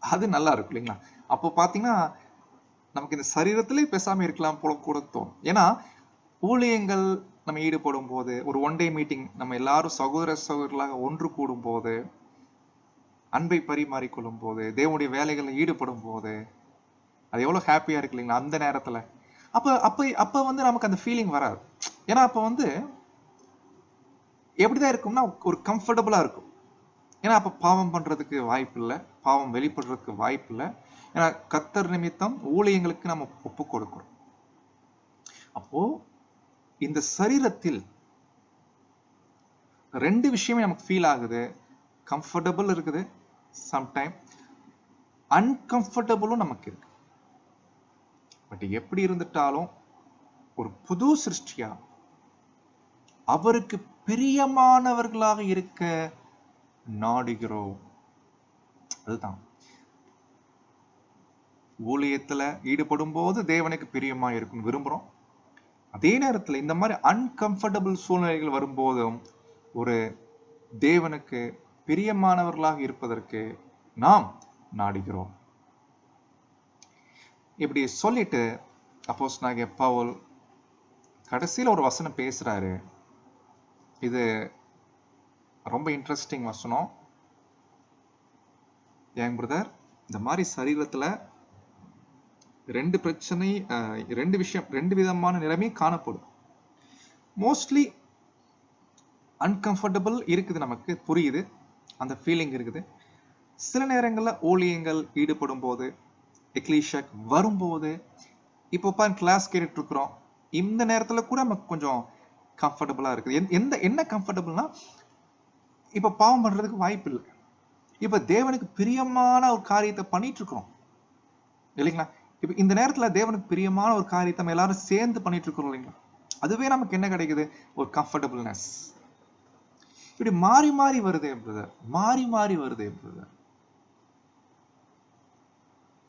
A: அது நல்லா இருக்கும் இல்லைங்களா. அப்போ பாத்தீங்கன்னா நமக்கு இந்த சரீரத்திலே பேசாம இருக்கலாம் போல கூட தோணும். ஏன்னா ஊழியங்கள் நம்ம ஈடுபடும் போது, ஒரு ஒன் டே மீட்டிங் நம்ம எல்லாரும் சகோதரர்களாக ஒன்று கூடும் போது, அன்பை பரிமாறிக்கொள்ளும் போது, தேவனுடைய வேலைகளில் ஈடுபடும் போது அது எவ்வளவு ஹாப்பியா இருக்கு இல்லைங்களா அந்த நேரத்துல. அப்ப நமக்கு அந்த ஃபீலிங் வராது. ஏன்னா அப்ப எப்படிதான் இருக்கும்னா ஒரு கம்ஃபர்டபுளா இருக்கும். ஏன்னா அப்ப பாவம் பண்றதுக்கு வாய்ப்பு இல்லை, பாவம் வெளிப்படுறதுக்கு வாய்ப்பு இல்லை. ஏன்னா கர்த்தர் நிமித்தம் ஊழியங்களுக்கு நம்ம ஒப்பு கொடுக்கிறோம். அப்போ இந்த சரீரத்தில் ரெண்டு விஷயமே நமக்கு ஃபீல் ஆகுது. கம்ஃபர்டபுள் இருக்குது சம்டைம், அன்கம்ஃபர்டபுளும் நமக்கு இருக்கு. பட் எப்படி இருந்துட்டாலும் ஒரு புது சிருஷ்டியா அவருக்கு பிரியமானவர்களாக இருக்க நாடுகிறோம். அதுதான் ஊழியத்துல ஈடுபடும் போது தேவனுக்கு பிரியமா இருக்கும் விரும்புறோம். அதே நேரத்துல இந்த மாதிரி அன்கம்ஃபர்டபுள் சூழ்நிலைகள் வரும்போதும் ஒரு தேவனுக்கு பிரியமானவர்களாக இருப்பதற்கு நாம் நாடுகிறோம். இப்படி சொல்லிட்டு அப்போஸ்தலனாகிய பவுல் கடைசியில ஒரு வசனம் பேசுறாரு. இது ரொம்ப இன்ட்ரெஸ்டிங் வசனம். ஏன் பிரதர், இந்த மாதிரி சரீரத்துல ரெண்டு பிரச்சனை, ரெண்டு விதமான நிலைமை காணப்படும். மோஸ்ட்லி அன்கம்ஃபர்டபுள் இருக்குது, நமக்கு புரியுது, அந்த ஃபீலிங் இருக்குது. சில நேரங்கள்ல ஊழியங்கள் ஈடுபடும் போது, எக்லீஷியாக்கு வரும்போது, இப்போ கிளாஸ் கேட்டுட்டு இருக்கிறோம், இந்த நேரத்துல கூட நமக்கு கொஞ்சம் கம்ஃபர்டபுளா இருக்குது. என்ன கம்ஃபர்டபுள்னா, இப்ப பாவம் பண்றதுக்கு வாய்ப்பு இல்லை. இப்ப தேவனுக்கு பிரியமான ஒரு காரியத்தை பண்ணிட்டு இருக்கிறோம் இல்லைங்களா? இப்ப இந்த நேரத்துல தேவனுக்கு பிரியமான ஒரு காரியத்தை நம்ம எல்லாரும் சேர்ந்து பண்ணிட்டு இருக்கிறோம் இல்லைங்களா? அதுவே நமக்கு என்ன கிடைக்குது? ஒரு கம்ஃபர்டபுள்னஸ். இப்படி மாறி மாறி வருதே பிரதர், மாறி மாறி வருதே பிரதர்.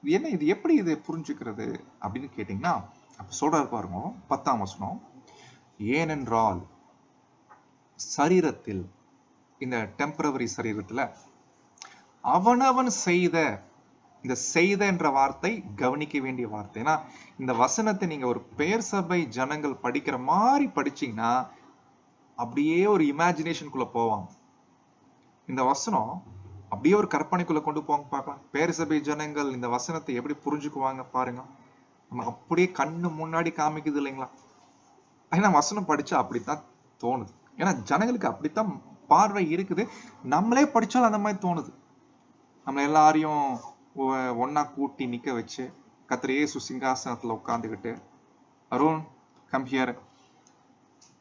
A: என்ன இது, எப்படி இது புரிஞ்சுக்கிறது அப்படின்னு கேட்டீங்கன்னா, அப்ப சொல்றாரு பாருங்க 10ஆம் வசனம். ஏனென்றால் சரீரத்தில், இந்த டெம்பரவரி சரீரத்துல அவனவன் செய்த, இந்த செய்த என்ற வார்த்தை கவனிக்க வேண்டிய வார்த்தை. ஏன்னா இந்த வசனத்தை நீங்க ஒரு பெயர் சபை ஜனங்கள் படிக்கிற மாதிரி படிச்சீங்கன்னா அப்படியே ஒரு இமேஜினேஷனுக்குள்ள போவாங்க. இந்த வசனம் அப்படியே ஒரு கற்பனைக்குள்ள கொண்டு போவாங்க. பார்க்கலாம் பெயர் சபை ஜனங்கள் இந்த வசனத்தை எப்படி புரிஞ்சுக்குவாங்க பாருங்க. நம்ம அப்படியே கண்ணு முன்னாடி காமிக்குது இல்லைங்களா? ஏன்னா வசனம் படிச்சா அப்படித்தான் தோணுது. ஏன்னா ஜனங்களுக்கு அப்படித்தான் பார்வை இருக்குது. நம்மளே படிச்சாலும் அந்த மாதிரி தோணுது. நம்ம எல்லாரையும் ஒன்னா கூட்டி நிக்க வச்சு கர்த்தர் இயேசு சிங்காசனத்துல உட்கார்ந்துகிட்டு, அருண் கம் ஹியர்,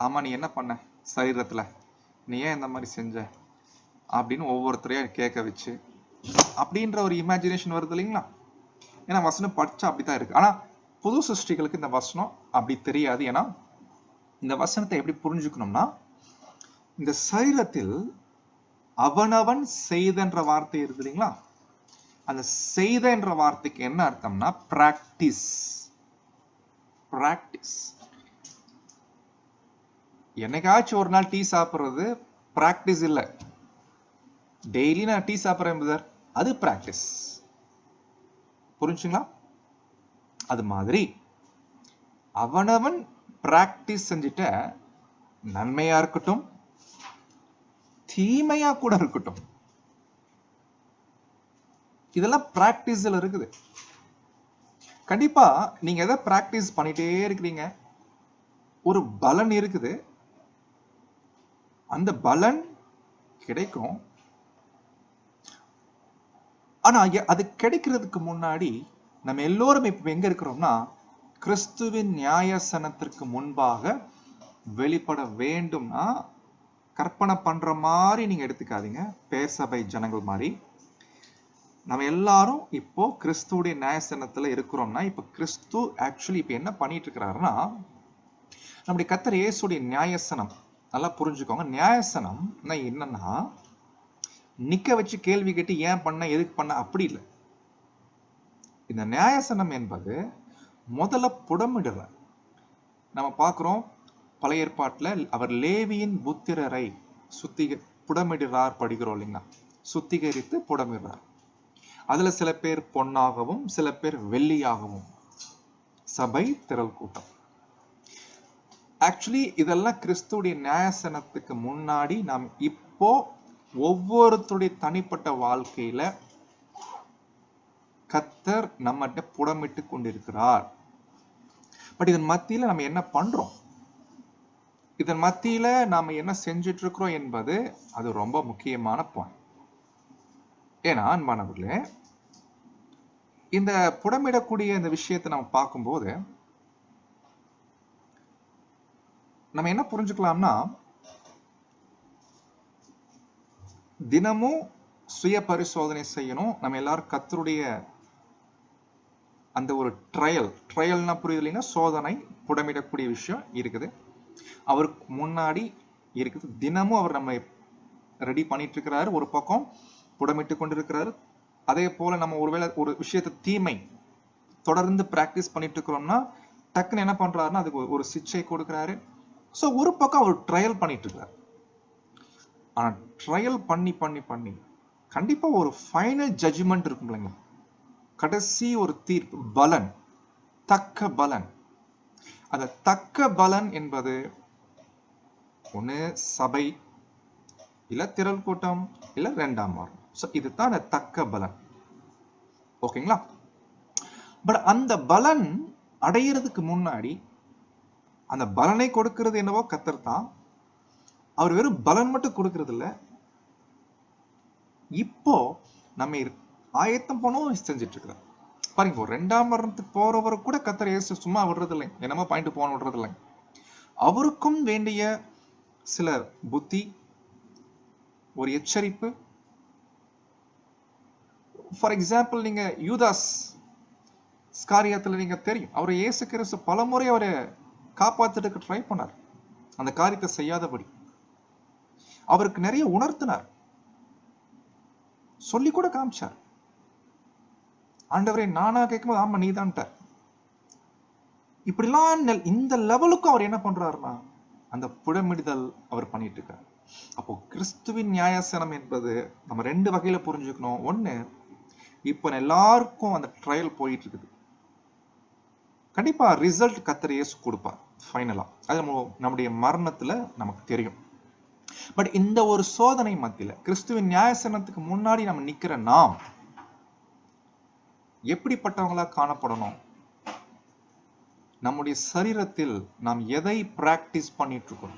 A: ஆமா நீ என்ன பண்ண சரீரத்துல, நீ ஏன் இந்த மாதிரி செஞ்ச அப்படின்னு ஒவ்வொருத்தரையும் கேட்க வச்சு அப்படின்ற ஒரு இமேஜினேஷன் வருது இல்லைங்களா? ஏன்னா வசனம் படிச்சா அப்படித்தான் இருக்கு. ஆனா புது சிருஷ்டிகளுக்கு இந்த வசனம் அப்படி தெரியாது. ஏன்னா இந்த வசனத்தை எப்படி புரிஞ்சுக்கணும்னா, இந்த சரீரத்தில் அவனவன் செய்தன்ற வார்த்தை இருக்கு இல்லைங்களா? அந்த செய்த என்ற வார்த்தைக்கு என்ன அர்த்தம்னா பிராக்டிஸ். பிராக்டிஸ். என்னைக்காச்சும் ஒரு நாள் டீ சாப்பிடுறது பிராக்டிஸ் இல்ல. டெய்லி நான் டீ சாப்பிடுறேன் பிரதர், அது பிராக்டிஸ். புரிஞ்சுங்களா? அது மாதிரி அவனவன் பிராக்டிஸ் செஞ்சுட்ட, நன்மையா இருக்கட்டும் தீமையா கூட இருக்கட்டும், இதெல்லாம் பிராக்டிஸ்ல இருக்குது. கண்டிப்பா நீங்க எதை பிராக்டிஸ் பண்ணிட்டே இருக்கிறீங்க, ஒரு பலன் இருக்குது, அந்த பலன் கிடைக்கும். ஆனா அது கிடைக்கிறதுக்கு முன்னாடி நம்ம எல்லோரும் இப்ப எங்க இருக்கிறோம்னா, கிறிஸ்துவின் நியாயசனத்திற்கு முன்பாக வெளிப்பட வேண்டும்னா, கற்பனை பண்ற மாதிரி நீங்க எடுத்துக்காதீங்க. பேர் சபை ஜனங்கள் மாதிரி நம்ம எல்லாரும் இப்போ கிறிஸ்துவுடைய நியாயசனத்துல இருக்கிறோம்னா, இப்ப கிறிஸ்து ஆக்சுவலி இப்ப என்ன பண்ணிட்டு இருக்கிறாருன்னா, நம்முடைய கர்த்தர் இயேசுடைய நியாயசனம் நல்லா புரிஞ்சுக்கோங்க. நியாயசனம் என்னன்னா, நிக்க வச்சு கேள்வி கேட்டு ஏன் பண்ண எதுக்கு பண்ண அப்படி இல்லை. இந்த நியாயசனம் என்பது முதல்ல புடமிடுற. நம்ம பார்க்கிறோம் பழைய ஏற்பாட்டுல அவர் லேவியின் புத்திரரை புடமிடுறார் படிக்கிறோம் இல்லைங்களா? சுத்திகரித்து புடமிடுறார். அதுல சில பேர் பொன்னாகவும் சில பேர் வெள்ளியாகவும், சபை திரள் கூட்டம். ஆக்சுவலி இதெல்லாம் கிறிஸ்துவுடைய நியாயசனத்துக்கு முன்னாடி நாம் இப்போ ஒவ்வொருத்தருடைய தனிப்பட்ட வாழ்க்கையில கர்த்தர் நம்மகிட்ட புடமிட்டு கொண்டிருக்கிறார். பட் இதன் மத்தியில நம்ம என்ன பண்றோம், இதன் மத்தியில நாம என்ன செஞ்சுட்டு இருக்கிறோம் என்பது அது ரொம்ப முக்கியமான பாயிண்ட். ஏன்னா அன்பானவர்களே, இந்த புடமிடக்கூடிய இந்த விஷயத்தை நம்ம பார்க்கும்போது நம்ம என்ன புரிஞ்சுக்கலாம்னா, தினமும் சுய பரிசோதனை செய்யணும். நம்ம எல்லாரும் கர்த்தருடைய அந்த ஒரு ட்ரையல்னா புரியுது இல்லைன்னா, சோதனை புடமிடக்கூடிய விஷயம் இருக்குது. அவருக்கு முன்னாடி இருக்குது. தினமும் அவர் நம்ம ரெடி பண்ணிட்டு இருக்கிறாரு. ஒரு பக்கம் புடமிட்டு கொண்டிருக்கிறாரு. அதே போல நம்ம ஒருவேளை ஒரு விஷயத்தை தீமை தொடர்ந்து பிராக்டிஸ் பண்ணிட்டு இருக்கிறோம்னா டக்குன்னு என்ன பண்றாருன்னா அதுக்கு ஒரு சிக்ஷை கொடுக்கிறாரு. ஸோ ஒரு பக்கம் அவர் ட்ரையல் பண்ணிட்டு இருக்கிறார். ஆனா ட்ரையல் பண்ணி பண்ணி பண்ணி கண்டிப்பா ஒரு ஃபைனல் ஜட்ஜ்மெண்ட் இருக்கும் இல்லைங்க, கடைசி ஒரு தீர்ப்பு, பலன், தக்க பலன். அந்த தக்க பலன் என்பது ஒண்ணு சபை, இல்ல திரள் கூட்டம், இல்ல 2ஆம் வாரம். இதுதான் அந்த தக்க பலன். ஓகேங்களா? பட் அந்த பலன் அடையிறதுக்கு முன்னாடி அந்த பலனை கொடுக்கிறது என்னவோ கர்த்தர் தான். அவர் வெறும் பலன் மட்டும் கொடுக்கிறது இல்ல, இப்போ நம்ம ஆயத்தம் பண்ணவும் செஞ்சுட்டு இருக்கிறார். பாருங்க, 2ஆம் வாரத்துக்கு போறவரை கூட கர்த்தர் இயேசு சும்மா விடுறது இல்லை, என்னமோ பாயிண்ட் போன விடுறது இல்லை. அவருக்கும் வேண்டிய சில புத்தி, ஒரு எச்சரிப்பு. ஃபார் எக்ஸாம்பிள், நீங்க யூதாஸ் காரியத்துல நீங்க தெரியும், அவர் இயேசு கிறிஸ்து பலமுறை அவரை காப்பாத்துறதுக்கு ட்ரை பண்ணார், அந்த காரியத்தை செய்யாதபடி. அவருக்கு நிறைய உணர்த்தினார், சொல்லி கூட காமிச்சார். ஆண்டவரே நானா கேட்கும்போது ஆமா நீதான்ட்டார். இப்படிலாம் இந்த லெவலுக்கும் அவர் என்ன பண்றாருன்னா அந்த புடமிடுதல் அவர் பண்ணிட்டு இருக்கார். அப்போ கிறிஸ்துவின் நியாயசனம் என்பது நம்ம 2 வகையில புரிஞ்சுக்கணும். ஒண்ணு, இப்போ எல்லாருக்கும் அந்த ட்ரையல் போயிட்டு இருக்குது. கண்டிப்பா ரிசல்ட் கர்த்தர் இயேசு கொடுப்பார் ஃபைனலா. அது நம்முடைய மரணத்துல நமக்கு தெரியும். பட் இந்த ஒரு சோதனை மத்தியில கிறிஸ்துவின் நியாயசனத்துக்கு முன்னாடி நம்ம நிக்கிற நாம் எப்படிப்பட்டவங்களா காணப்படணும்? நம்முடைய சரீரத்தில் நாம் எதை பிராக்டிஸ் பண்ணிட்டு இருக்கோம்?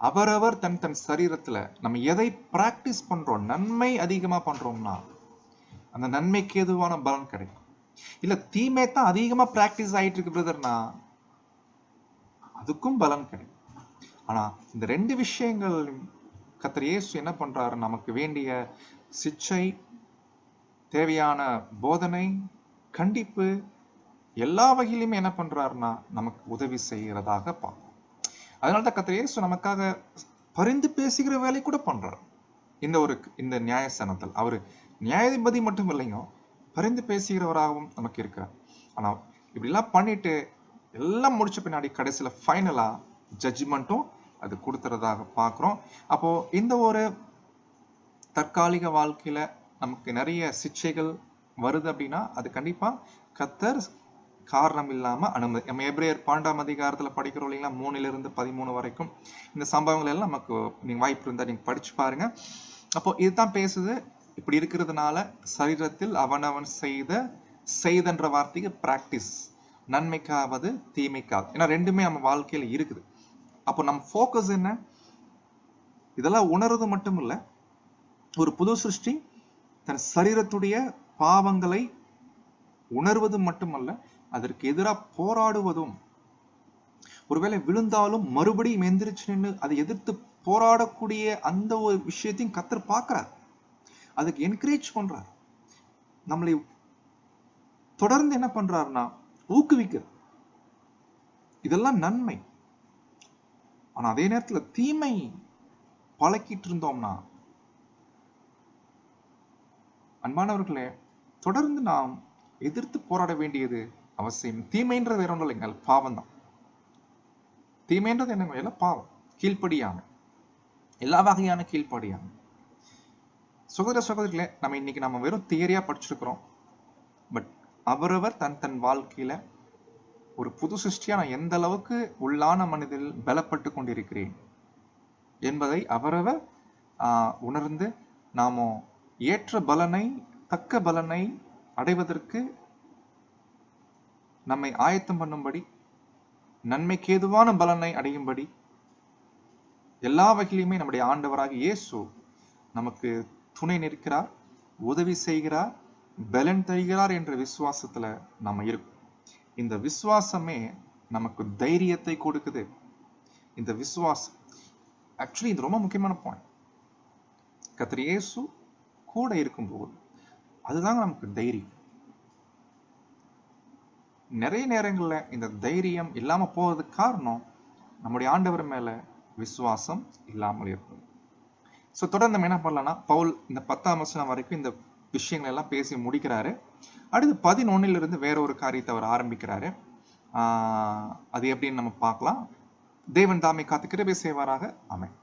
A: அவரவர் தன் சரீரத்துல நம்ம எதை பிராக்டிஸ் பண்றோம்? நன்மை அதிகமா பண்றோம்னா அந்த நன்மைக்கு எதுவான பலன் கிடைக்கும். இல்ல தீமை தான் அதிகமா பிராக்டிஸ் ஆயிட்டு இருக்கு பிரதர்னா அதுக்கும் பலன் கிடைக்கும். ஆனா இந்த 2 விஷயங்கள் கர்த்தர் இயேசு என்ன பண்றாரு, நமக்கு வேண்டிய சிக்ஷை, தேவையான போதனை, கண்டிப்பு, எல்லா வகையிலுமே என்ன பண்றாருன்னா நமக்கு உதவி செய்யறதாக பார்ப்போம். அதனாலதான் கர்த்தர் இயேசு நமக்காக பரிந்து பேசுகிற வேலை கூட பண்றாரு. இந்த நியாயஸ்தானத்தில் அவரு நியாயாதிபதி மட்டும் இல்லைங்க, பரிந்து பேசுகிறவராகவும் நமக்கு இருக்கிறார். ஆனா இப்படி எல்லாம் பண்ணிட்டு எல்லாம் முடிச்ச பின்னாடி கடைசியில ஃபைனலா ஜட்ஜ்மெண்ட்டும் அது கொடுத்துறதாக பார்க்கிறோம். அப்போ இந்த ஒரு தற்காலிக வாழ்க்கையில நமக்கு நிறைய சிக்ஷைகள் வருது அப்படின்னா அது கண்டிப்பா கர்த்தர் காரணம் இல்லாம அனுமதி. நம்ம எபிரேயர் 12ஆம் அதிகாரத்துல படிக்கிறோம் இல்லைங்களா, 3-13 வரைக்கும் இந்த சம்பவங்கள் எல்லாம் நமக்கு நீங்க வாய்ப்பு இருந்தா நீங்க படிச்சு பாருங்க. அப்போ இதுதான் பேசுது. இப்படி இருக்கிறதுனால சரீரத்தில் அவனவன் செய்தன்ற வார்த்தைக்கு பிராக்டிஸ், நன்மைக்காவது தீமைக்காவது, ஏன்னா 2மே நம்ம வாழ்க்கையில இருக்குது. அப்போ நம்ம ஃபோக்கஸ் என்ன? இதெல்லாம் உணர்றது மட்டும் இல்ல, ஒரு புது சிருஷ்டி தன் சரீரத்துடைய பாவங்களை உணர்வது மட்டுமல்ல, அதற்கு எதிராக போராடுவதும், ஒருவேளை விழுந்தாலும் மறுபடியும் எந்திரிச்சு நின்று அதை எதிர்த்து போராடக்கூடிய அந்த ஒரு விஷயத்தையும் கர்த்தர் பார்க்கிறார், அதுக்கு என்கரேஜ் பண்றார், நம்மளை தொடர்ந்து என்ன பண்றாருன்னா ஊக்குவிக்க. இதெல்லாம் நன்மை. ஆனா அதே நேரத்துல தீமை பழக்கிட்டு இருந்தோம்னா, அன்பானவர்களே, தொடர்ந்து நாம் எதிர்த்து போராட வேண்டியது அவசியம். தீமைன்றது வேற ஒன்றும் இல்லைங்க, பாவம் தான். தீமைன்றது என்ன? எல்லாம் பாவம், கீழ்ப்படியாம, எல்லா வகையான கீழ்ப்படியாம. சகோதர சகோதரிகளே, நம்ம வெறும் தியரியா படிச்சிருக்கிறோம். பட் அவரவர் தன் வாழ்க்கையில ஒரு புது சிருஷ்டியா நான் எந்த அளவுக்கு உள்ளான மனிதில் பலப்பட்டு கொண்டிருக்கிறேன் என்பதை அவரவர் உணர்ந்து நாம ஏற்ற பலனை, தக்க பலனை அடைவதற்கு நம்மை ஆயத்தம் பண்ணும்படி, நன்மைக்கு ஏதுவான பலனை அடையும்படி எல்லா வகையிலுமே நம்முடைய ஆண்டவராக இயேசு நமக்கு துணை நிற்கிறார், உதவி செய்கிறார், பலன் தருகிறார் என்ற விசுவாசத்துல நம்ம இருக்கும். இந்த விசுவாசமே நமக்கு தைரியத்தை கொடுக்குது. இந்த விசுவாசம் ஆக்சுவலி இது ரொம்ப முக்கியமான பாயிண்ட். கர்த்தர் இயேசு கூட இருக்கும்போது அதுதாங்க நமக்கு தைரியம். நிறைய நேரங்கள்ல இந்த தைரியம் இல்லாம போவதுக்கு காரணம் நம்முடைய ஆண்டவர் மேல விசுவாசம் இல்லாமல் இருக்கும். ஸோ தொடர்ந்து நம்ம என்ன பண்ணலாம்னா, பவுல் இந்த 10ஆம் வசனம் வரைக்கும் இந்த விஷயங்கள் எல்லாம் பேசி முடிக்கிறாரு. அடுத்து 11 இருந்து வேற ஒரு காரியத்தை அவர் ஆரம்பிக்கிறாரு. அது எப்படின்னு நம்ம பார்க்கலாம். தேவன் தாமே காத்து கிருபை செய்வாராக. ஆமென்.